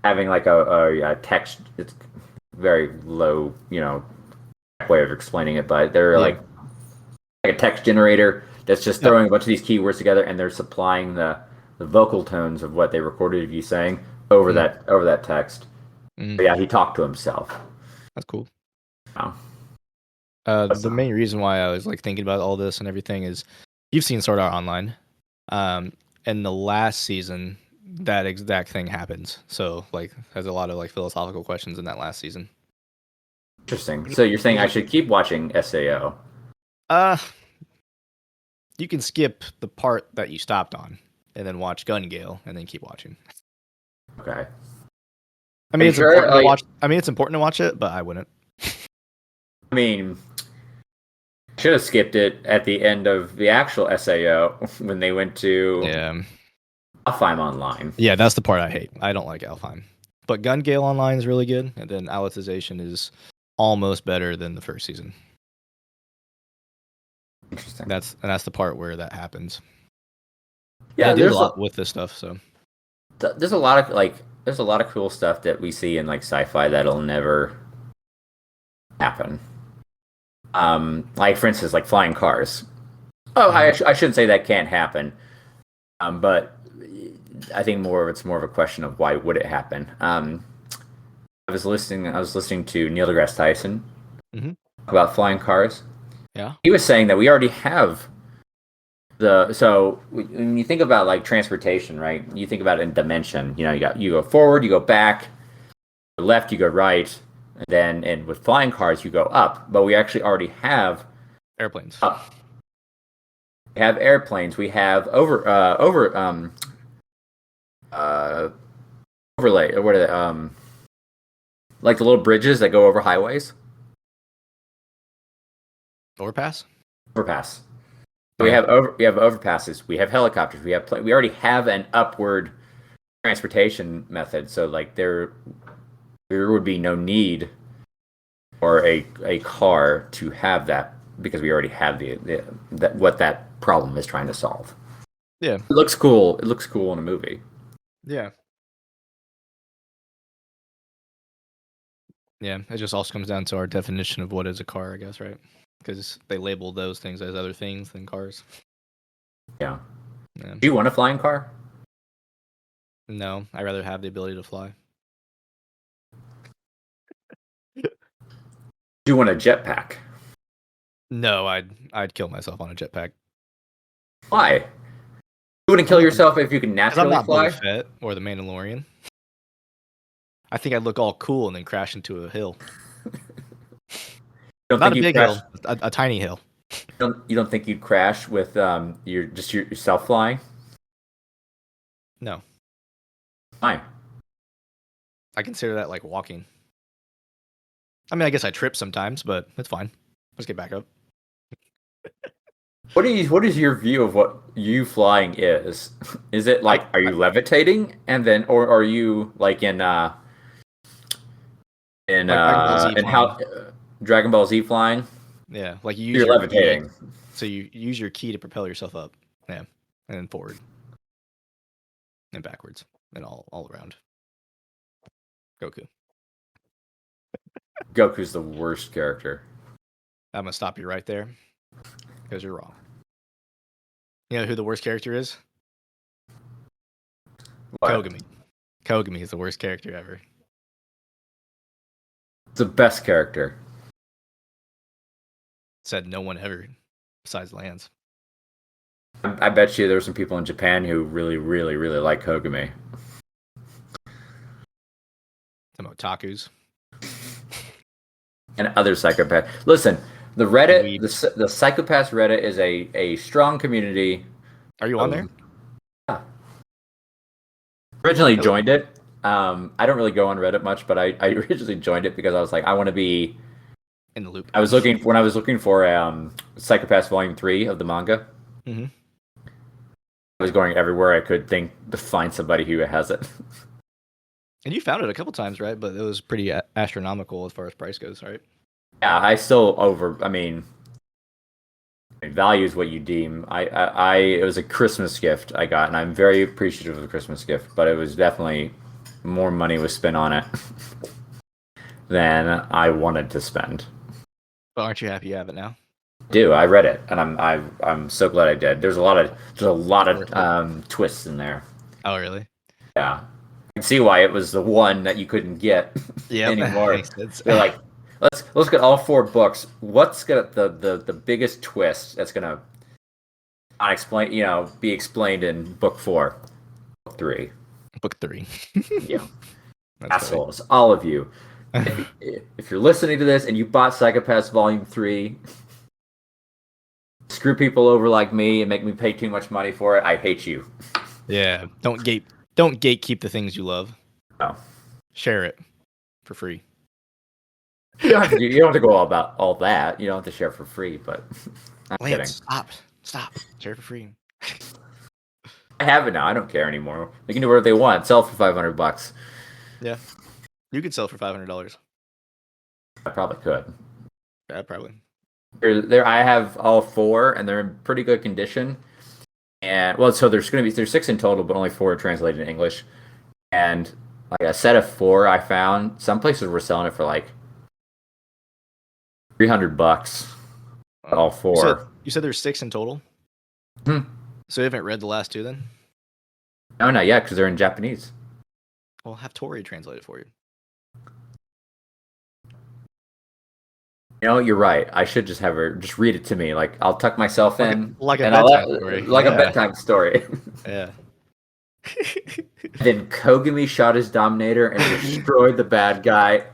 having like a text. It's very low, way of explaining it, but they're like a text generator that's just throwing a bunch of these keywords together, and they're supplying the vocal tones of what they recorded of you saying over that text. But yeah, he talked to himself. That's cool. Oh. The main reason why I was like thinking about all this and everything is you've seen Sword Art Online. In the last season, that exact thing happens. So like there's a lot of like philosophical questions in that last season. Interesting. So you're saying I should keep watching SAO? You can skip the part that you stopped on and then watch Gun Gale and then keep watching. Okay. I mean, it's important to watch. I mean, it's important to watch it, but I wouldn't. I mean, should have skipped it at the end of the actual SAO when they went to Alfheim Online. Yeah, that's the part I hate. I don't like Alfheim. But Gun Gale Online is really good, and then Alicization is almost better than the first season. Interesting. That's the part where that happens. Yeah, there's a lot with this stuff. So there's a lot of cool stuff that we see in like sci-fi that'll never happen. Like for instance, like flying cars. Oh, I shouldn't say that can't happen. But I think it's more of a question of why would it happen. I was listening to Neil deGrasse Tyson about flying cars. Yeah, he was saying that we already have when you think about like transportation, right? You think about it in dimension. You go forward, you go back, you go left, you go right, and with flying cars you go up. But we actually already have airplanes. Up. We have airplanes. We have overlay. What are they? Like the little bridges that go over highways. Overpass. We have overpasses. We have helicopters. We already have an upward transportation method. So like there would be no need for a car to have that because we already have what that problem is trying to solve. Yeah, it looks cool. It looks cool in a movie. Yeah. Yeah, it just also comes down to our definition of what is a car, I guess, right? Because they label those things as other things than cars. Yeah. Do you want a flying car? No, I'd rather have the ability to fly. Do you want a jetpack? No, I'd kill myself on a jetpack. Why? You wouldn't kill yourself if you can naturally I'm not fly? Boba Fett or the Mandalorian. I think I'd look all cool and then crash into a hill. Not a big hill, a tiny hill. You don't think you'd crash with yourself flying? No. Why? I consider that like walking. I mean, I guess I trip sometimes, but it's fine. Let's get back up. What is your view of what you flying is? Is it like are you levitating and then or are you like in Dragon Ball Z flying? Yeah, like you're levitating. Key, so you use your key to propel yourself up. Yeah, and then forward and backwards and all around. Goku. Goku's the worst character. I'm gonna stop you right there because you're wrong. You know who the worst character is? What? Kogami. Kogami is the worst character ever. It's the best character. Said no one ever, besides Lance. I bet you there were some people in Japan who really, really, really like Kogami. Some otakus. And other psychopaths. Listen, the Reddit, the Psychopaths Reddit is a strong community. Are you on there? Yeah. Originally joined it. I don't really go on Reddit much, but I originally joined it because I was like, I want to be in the loop. I was looking for Psychopaths Volume 3 of the manga. Mm-hmm. I was going everywhere I could think to find somebody who has it. And you found it a couple times, right? But it was pretty astronomical as far as price goes, right? Yeah, I still value is what you deem. It was a Christmas gift I got, and I'm very appreciative of the Christmas gift, but it was definitely more money was spent on it than I wanted to spend. But aren't you happy you have it now? I read it, and I'm so glad I did. There's a lot of twists in there. Oh, really? Yeah, I can see why it was the one that you couldn't get anymore. They're like, let's get all 4 books. What's gonna the biggest twist that's gonna be explained in book 4, book 3, book 3? Yeah, assholes, funny. All of you. If you're listening to this and you bought Psychopaths Volume 3. Screw people over like me and make me pay too much money for it. I hate you. Yeah, don't gatekeep the things you love. No. Share it for free. You don't have to go all that. You don't have to share for free, but I'm Lance, kidding. Stop. Share for free. I have it now. I don't care anymore. They can do whatever they want. Sell for $500. Yeah. You could sell for $500. I probably could. Yeah, probably. I have all 4, and they're in pretty good condition. And so there's 6 in total, but only 4 are translated in English. And like a set of 4, I found some places were selling it for like $300. All 4. You said there's 6 in total. So you haven't read the last 2 then? No, not yet, because they're in Japanese. Well, have Tori translate it for you. You know, you're right. I should just have her just read it to me. Like I'll tuck myself in, like a bedtime story. Like a bedtime story. Yeah. Then Kogami shot his Dominator and destroyed the bad guy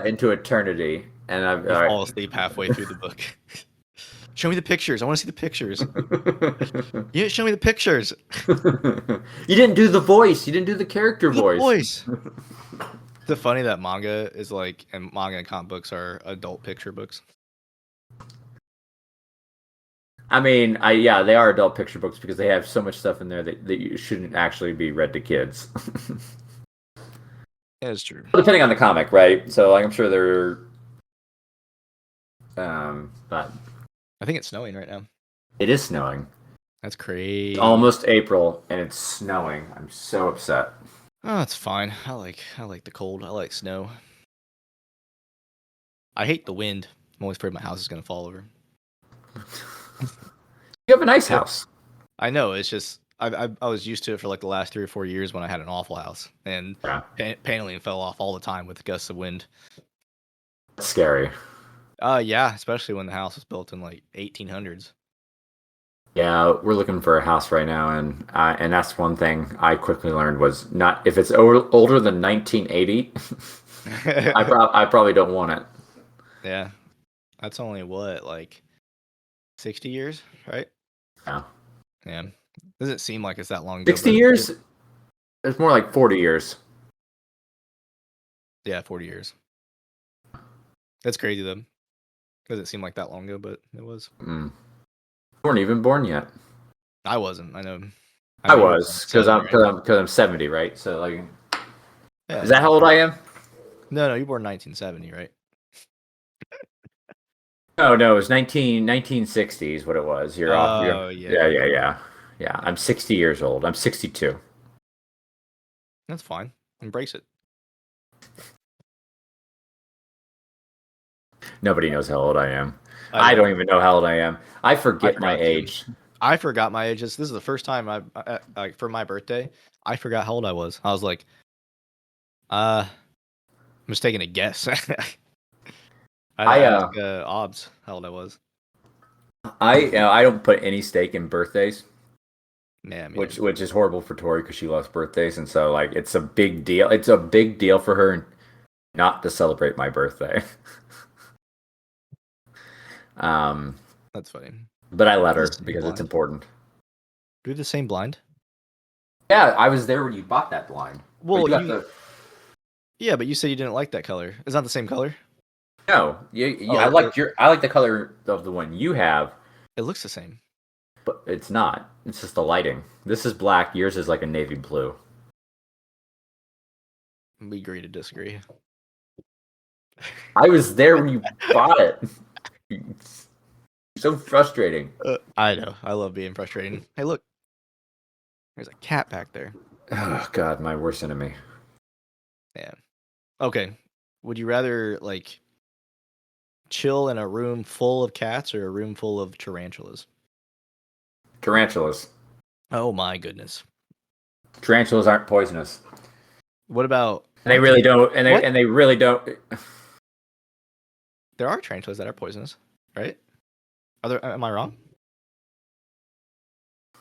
into eternity. And I fall asleep halfway through the book. Show me the pictures. I want to see the pictures. You didn't show me the pictures. You didn't do the voice. You didn't do the character voice. Is it funny that manga is like, and manga and comic books are adult picture books? I mean, they are adult picture books because they have so much stuff in there that you shouldn't actually be read to kids. That is true. Well, depending on the comic, right? So, like, I'm sure they're, but I think it's snowing right now. It is snowing. That's crazy. It's almost April and it's snowing. I'm so upset. Oh, it's fine. I like the cold. I like snow. I hate the wind. I'm always afraid my house is gonna fall over. You have a nice house. I know. It's just I was used to it for like the last 3 or 4 years when I had an awful house, and paneling fell off all the time with gusts of wind. That's scary. Yeah, especially when the house was built in like 1800s. Yeah, we're looking for a house right now, and that's one thing I quickly learned was not if it's older than 1980. I probably don't want it. Yeah, that's only what, like 60 years, right? Yeah. Yeah. Doesn't seem like it's that long ago. 60 years? It's more like 40 years. Yeah, 40 years. That's crazy though. Doesn't seem like that long ago, but it was. You weren't even born yet. I wasn't. I know. I was because I'm 70, right? So like, yeah. Is that how old I am? No, you were born 1970, right? No, it was 1960 is what it was. You're off. Yeah. I'm 60 years old. I'm 62. That's fine. Embrace it. Nobody knows how old I am. I I know. don't even know how old I am. I I forget my forgot too. age. I forgot my age. This is the first time like for my birthday, I forgot how old I was. I was like, I'm just taking a guess. I had to ask Obs how old I was. I don't put any stake in birthdays, Man, which is horrible for Tori because she loves birthdays, and so like it's a big deal. It's a big deal for her not to celebrate my birthday. um, that's funny. but I let Do her the same because it's blind. important. Do the same blind? Yeah, I was there when you bought that blind. Well, But you yeah, but you said you didn't like that color. It's not the same color. no, Oh, I okay. like the color of the one you have, It looks the same. but it's not. It's just the lighting. This is black. Yours is like a navy blue. We agree to disagree. I was there when you bought it. It's so frustrating. I know. I love being frustrating. Hey, look. There's a cat back there. Oh God, my worst enemy. Yeah. Okay. Would you rather like chill in a room full of cats or a room full of tarantulas? Tarantulas. Oh my goodness. Tarantulas aren't poisonous. What about And they really don't. And What? they really don't. there are tarantulas that are poisonous, right? Am I wrong?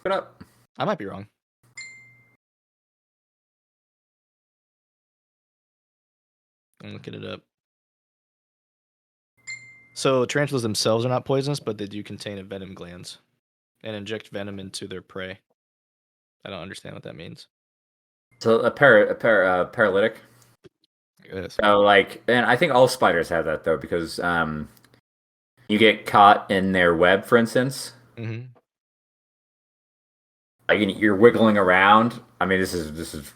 Put up. I might be wrong. I'm looking it up. So tarantulas themselves are not poisonous, but they do contain a venom glands and inject venom into their prey. I don't understand what that means. So paralytic. Yes. So like, and I think all spiders have that though because you get caught in their web, for instance. Mm-hmm. Like you're wiggling around. I mean, this is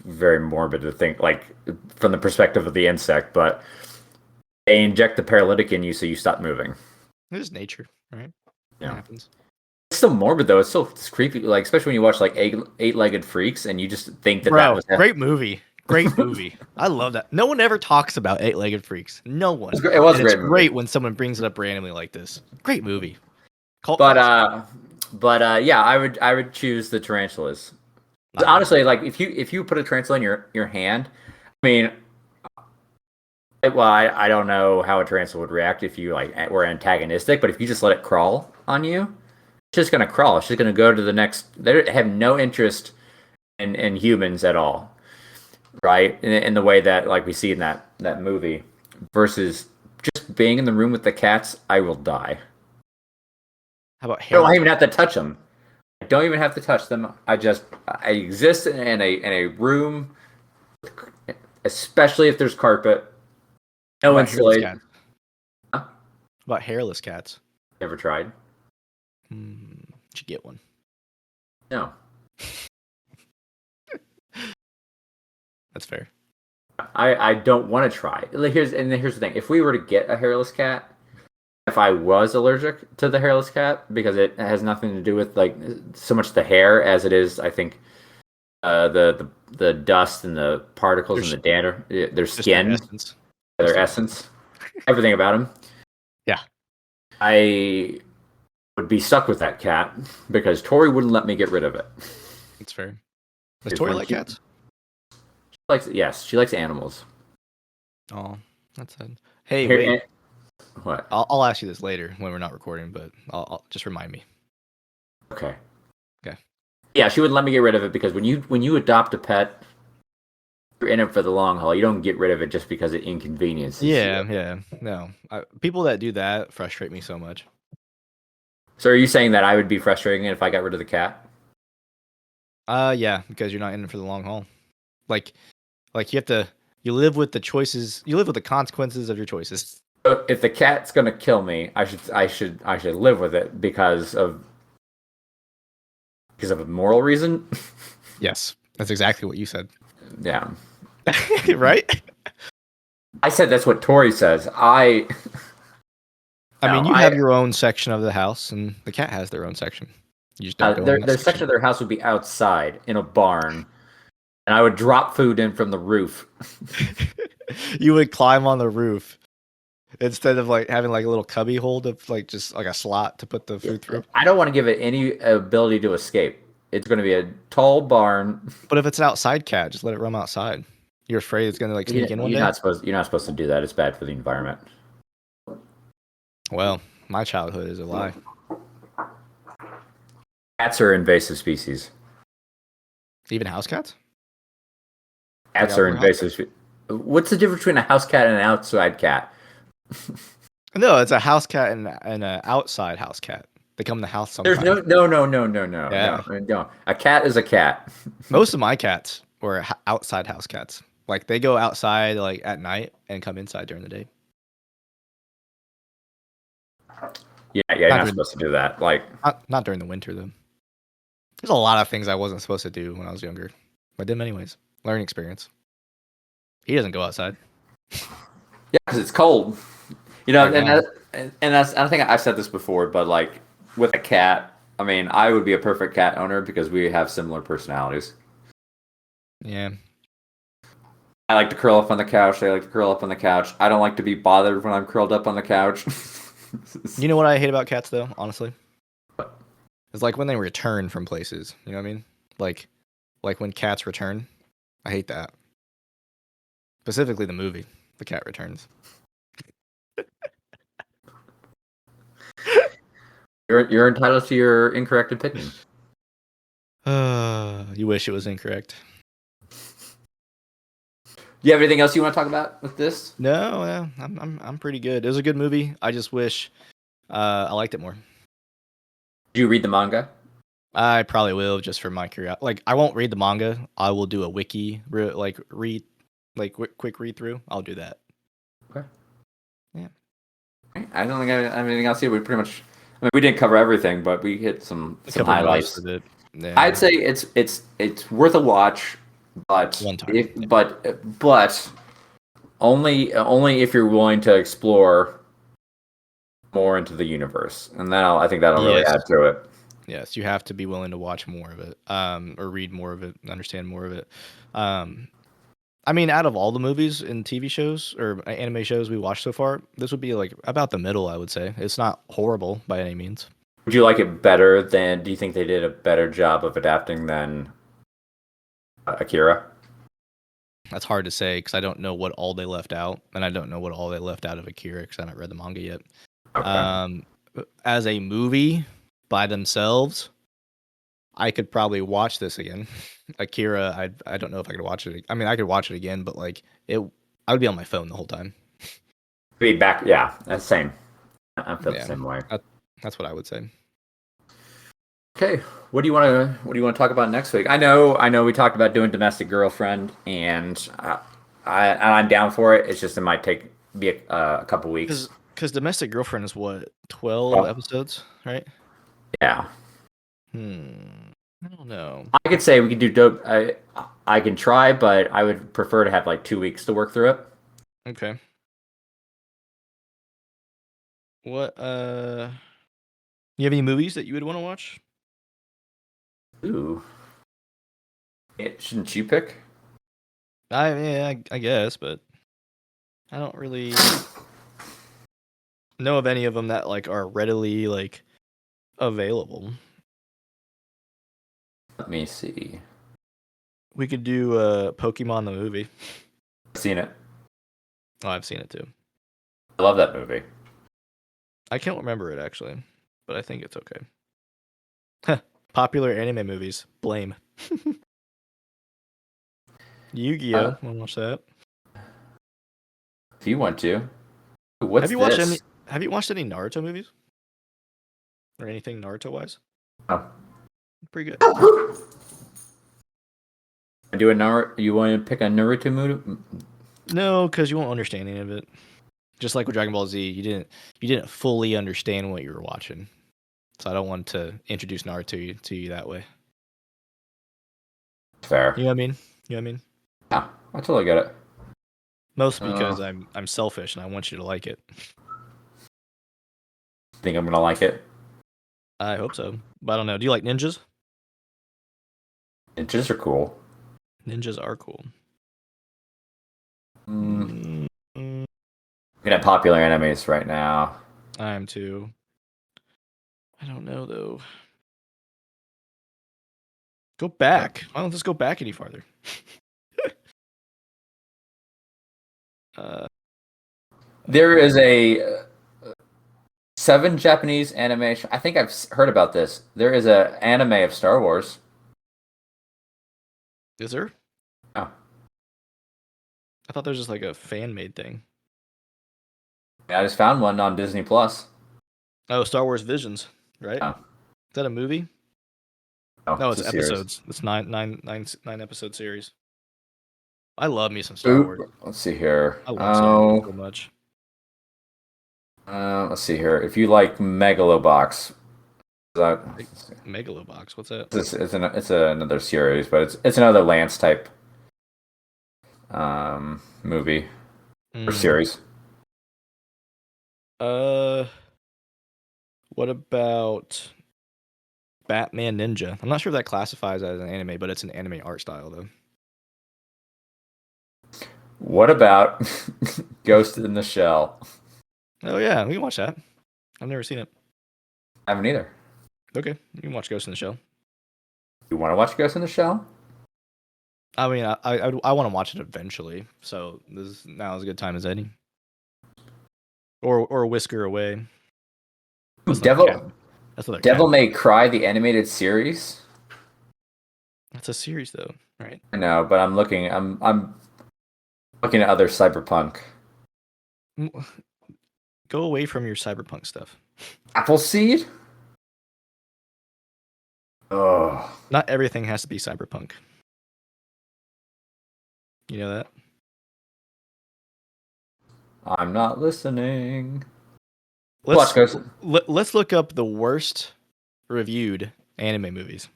very morbid to think like from the perspective of the insect, but they inject the paralytic in you so you stop moving. It is nature, right? Yeah. It happens. It's so morbid though. It's creepy. Like especially when you watch like eight-legged freaks and you just think that Bro, that was great movie. Great movie. I love that. No one ever talks about Eight-Legged Freaks. No one. It was a And it's great movie. great when someone brings it up randomly like this. Great movie. Cult But classic. yeah, I would choose the tarantulas. Honestly, like if you put a tarantula in your hand, I mean, well, I don't know how a tarantula would react if you like were antagonistic, but if you just let it crawl on you, it's just gonna crawl. It's just gonna go to the next. They have no interest in humans at all, right? In the way that like we see in that movie, versus just being in the room with the cats, I will die. How about I hair? don't even have to touch them. I don't even have to touch them. I exist in a room, especially if there's carpet. No Hairless insulation. cats? Huh? About hairless cats? Never tried. Should get one. No. That's fair. I don't want to try. Here's the thing. If we were to get a hairless cat, if I was allergic to the hairless cat, because it has nothing to do with like so much the hair as it is, I think, the dust and the particles and the dander, their skin, their essence, everything about them. Yeah, I would be stuck with that cat because Tori wouldn't let me get rid of it. That's fair. Does Tori like cats? Yes, she likes animals. Oh, that's sad. Hey, wait. What? I'll ask you this later when we're not recording, but I'll just remind me. Okay. Okay. Yeah, she wouldn't let me get rid of it because when you adopt a pet, you're in it for the long haul. You don't get rid of it just because it inconveniences you. Yeah. No, people that do that frustrate me so much. So are you saying that I would be frustrating if I got rid of the cat? Yeah, because you're not in it for the long haul. Like you live with the choices. You live with the consequences of your choices. So if the cat's gonna kill me, I should live with it because of a moral reason. Yes, that's exactly what you said. Yeah. Right? I said that's what Tori says. I mean, you have your own section of the house, and the cat has their own section. You just don't go in that their section of their house would be outside in a barn, and I would drop food in from the roof. You would climb on the roof Instead of like having like a little cubby hold of like just like a slot to put the food through. I don't want to give it any ability to escape. It's going to be a tall barn. But if it's an outside cat, just let it roam outside. You're afraid it's gonna like sneak in one You're day? not supposed. You're not supposed to do that. It's bad for the environment. Well, my childhood is a lie. Cats are invasive species. Even house cats? Cats are invasive. What's the difference between a house cat and an outside cat? No, it's a house cat and an outside house cat. They come in the house sometimes. There's no. A cat is a cat. Most of my cats were outside house cats. Like they go outside like at night and come inside during the day. Yeah, you're not supposed to do that. Like not during the winter though. There's a lot of things I wasn't supposed to do when I was younger. I did them anyways. Learning experience. He doesn't go outside. Yeah, because it's cold. You know, and that's. I think I've said this before, but like with a cat, I mean, I would be a perfect cat owner because we have similar personalities. Yeah. I like to curl up on the couch. They like to curl up on the couch. I don't like to be bothered when I'm curled up on the couch. You know what I hate about cats though, honestly? What? It's like when they return from places. You know what I mean? Like when cats return. I hate that. Specifically the movie, The Cat Returns. You're entitled to your incorrect opinion. You wish it was incorrect. Do you have anything else you want to talk about with this? No, I'm pretty good. It was a good movie. I just wish I liked it more. Did you read the manga? I probably will just for my curiosity. Like I won't read the manga. I will do a wiki quick read through. I'll do that. Okay. Yeah. I don't think I have anything else here. We pretty much. I mean, we didn't cover everything, but we hit some highlights. Yeah. I'd say it's worth a watch, but One time. but only if you're willing to explore more into the universe, and I think that'll really add to it. Yes, you have to be willing to watch more of it, or read more of it, understand more of it. I mean, out of all the movies and TV shows or anime shows we watched so far, this would be like about the middle, I would say. It's not horrible by any means. Would you like it better than? Do you think they did a better job of adapting than Akira? That's hard to say because I don't know what all they left out, and I don't know what all they left out of Akira because I haven't read the manga yet. Okay. As a movie by themselves, I could probably watch this again. Akira, I don't know if I could watch it. I mean, I could watch it again, but like I would be on my phone the whole time. Be back, yeah, that's same. I feel the same way. That's what I would say. Okay, what do you want to talk about next week? I know we talked about doing Domestic Girlfriend, and I'm down for it. It's just it might be a couple weeks. Because Domestic Girlfriend is what 12 episodes, right? Yeah. I don't know. I could say we could do dope. I can try, but I would prefer to have like 2 weeks to work through it. Okay. What you have any movies that you would want to watch? Ooh. Shouldn't you pick? I guess, but I don't really know of any of them that like are readily like available. Let me see. We could do Pokemon the movie. I've seen it. Oh, I've seen it too. I love that movie. I can't remember it actually, but I think it's okay. Popular anime movies. Blame. Yu-Gi-Oh! Want to watch that? If you want to. What's Have you watched any Naruto movies? Or anything Naruto wise? Oh. Pretty good. You want to pick a Naruto movie? No, because you won't understand any of it. Just like with Dragon Ball Z, you didn't fully understand what you were watching. So I don't want to introduce Naruto to you that way. Fair. You know what I mean? You know what I mean? Yeah, I totally get it. Mostly because I'm selfish and I want you to like it. Think I'm gonna like it? I hope so, but I don't know. Do you like ninjas? Ninjas are cool. Ninjas are cool. We can at popular animes right now. I am too. I don't know though. Go back. Why don't just go back any farther? There is a 7 Japanese animation. I think I've heard about this. There is a anime of Star Wars. Is there? Oh. I thought there was just like a fan made thing. Yeah, I just found one on Disney Plus. Oh, Star Wars Visions, right? Oh. Is that a movie? Oh, No, it's a series. episodes. It's nine episode series. I love me some Star Wars. Let's see here. I love Star Wars so much. Let's see here. If you like Megalobox, Megalobox, what's that? It's another series, but it's another Lance type movie or series. What about Batman Ninja? I'm not sure if that classifies as an anime, but it's an anime art style though. What about Ghost in the Shell? Oh yeah, we can watch that. I've never seen it. I haven't either. Okay, you can watch Ghost in the Shell. You want to watch Ghost in the Shell? I mean, I want to watch it eventually, so now is a good time as any. Or Whisker Away. Devil May Cry, the animated series. That's a series though, right? I know, but I'm looking at other cyberpunk. Go away from your cyberpunk stuff. Appleseed? Oh. Not everything has to be cyberpunk. You know that? I'm not listening. Let's look up the worst reviewed anime movies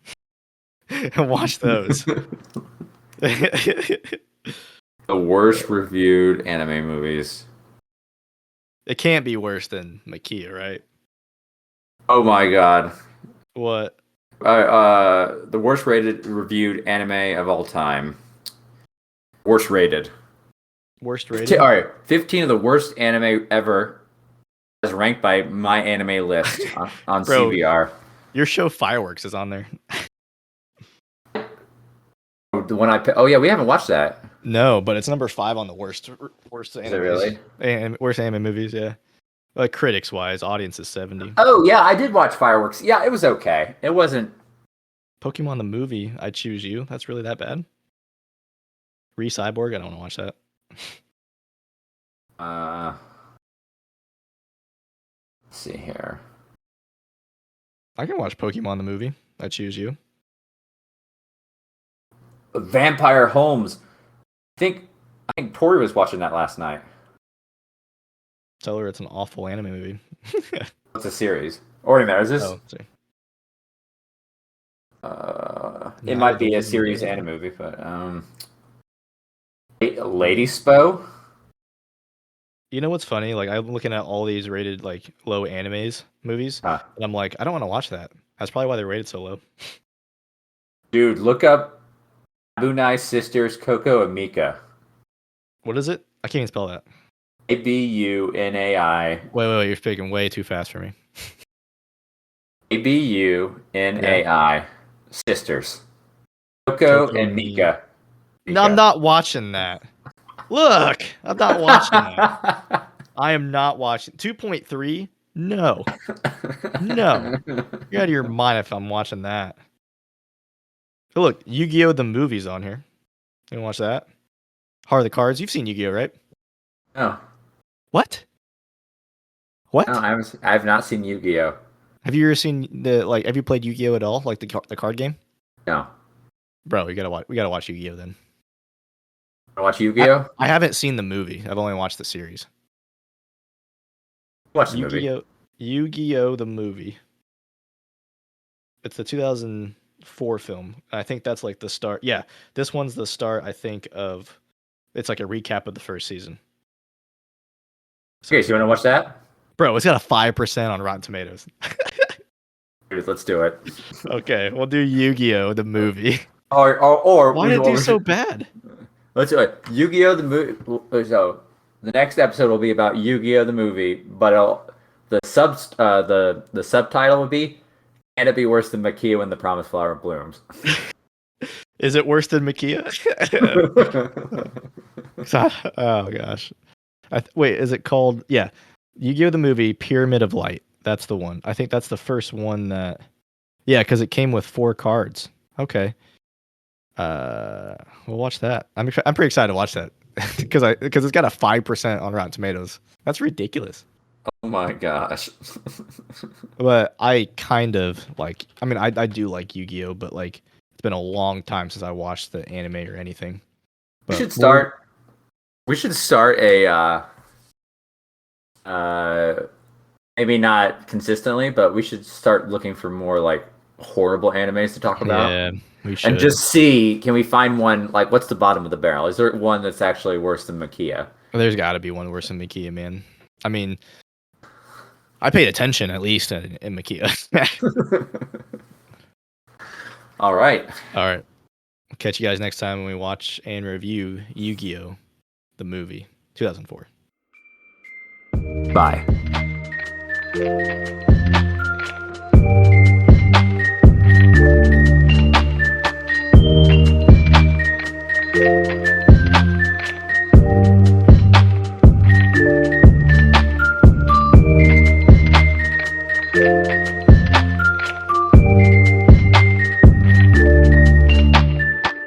and watch those. The worst reviewed anime movies. It can't be worse than Maquia, right? Oh my god. What? The worst reviewed anime of all time. Worst rated. Worst rated? All right. 15 of the worst anime ever as ranked by My Anime List on Bro, CBR. Your show Fireworks is on there. The one yeah, we haven't watched that. No, but it's number 5 on the worst anime. Is it really? Worst anime movies, yeah. Like critics wise, audience is 70. Oh yeah, I did watch Fireworks. Yeah, it was okay. It wasn't Pokemon the movie, I Choose You. That's really that bad? Cyborg, I don't want to watch that. Let's see here. I can watch Pokemon the movie. I Choose You. Vampire Holmes. I think Tori was watching that last night. Tell her it's an awful anime movie. It's a series. Or in there, is this? Oh, sorry. It might be a series and a movie, but Lady Spo. You know what's funny? Like I'm looking at all these rated like low animes movies, and I'm like, I don't want to watch that. That's probably why they're rated so low. Dude, look up Abunai Sisters Coco and Mika. What is it? I can't even spell that. Abunai. Wait, you're speaking way too fast for me. Abunai Sisters. Coco and Mika. No, I'm not watching that. Look, I'm not watching that. I am not watching 2.3. No. You're out of your mind if I'm watching that. Oh, look, Yu-Gi-Oh! The movie's on here. You want to watch that? Heart of the Cards. You've seen Yu-Gi-Oh, right? No. What? No, I've not seen Yu-Gi-Oh. Have you ever seen have you played Yu-Gi-Oh at all? Like the card game? No. Bro, we gotta watch Yu-Gi-Oh then. Watch Yu-Gi-Oh? I haven't seen the movie. I've only watched the series. Watch the movie. Yu-Gi-Oh! The movie. It's the 2004 film. I think that's like the start. Yeah, this one's the start, I think, of... It's like a recap of the first season. Okay, so you want to watch that? Bro, it's got a 5% on Rotten Tomatoes. Dude, let's do it. Okay, we'll do Yu-Gi-Oh! The movie. Or why did it do so bad? Let's do it. Yu-Gi-Oh! The movie. So, the next episode will be about Yu-Gi-Oh the movie, but the subtitle would be "Can it be worse than Makia when the promised flower blooms?" Is it worse than Makia? Oh gosh. Wait, is it called? Yeah, Yu-Gi-Oh the movie Pyramid of Light. That's the one. I think that's the first one that. Yeah, because it came with 4 cards. Okay. We'll watch that. I'm pretty excited to watch that because it's got a 5% on Rotten Tomatoes. That's ridiculous. Oh my gosh. But I kind of like. I mean, I do like Yu-Gi-Oh, but like it's been a long time since I watched the anime or anything. We But should start. We should start a. Maybe not consistently, but we should start looking for more like horrible animes to talk about. Yeah, we should. And just see, can we find one, like, what's the bottom of the barrel? Is there one that's actually worse than Makia? There's got to be one worse than Makia, man. I mean, I paid attention at least in Makia. All right. All right. Catch you guys next time when we watch and review Yu-Gi-Oh! The movie, 2004. Bye.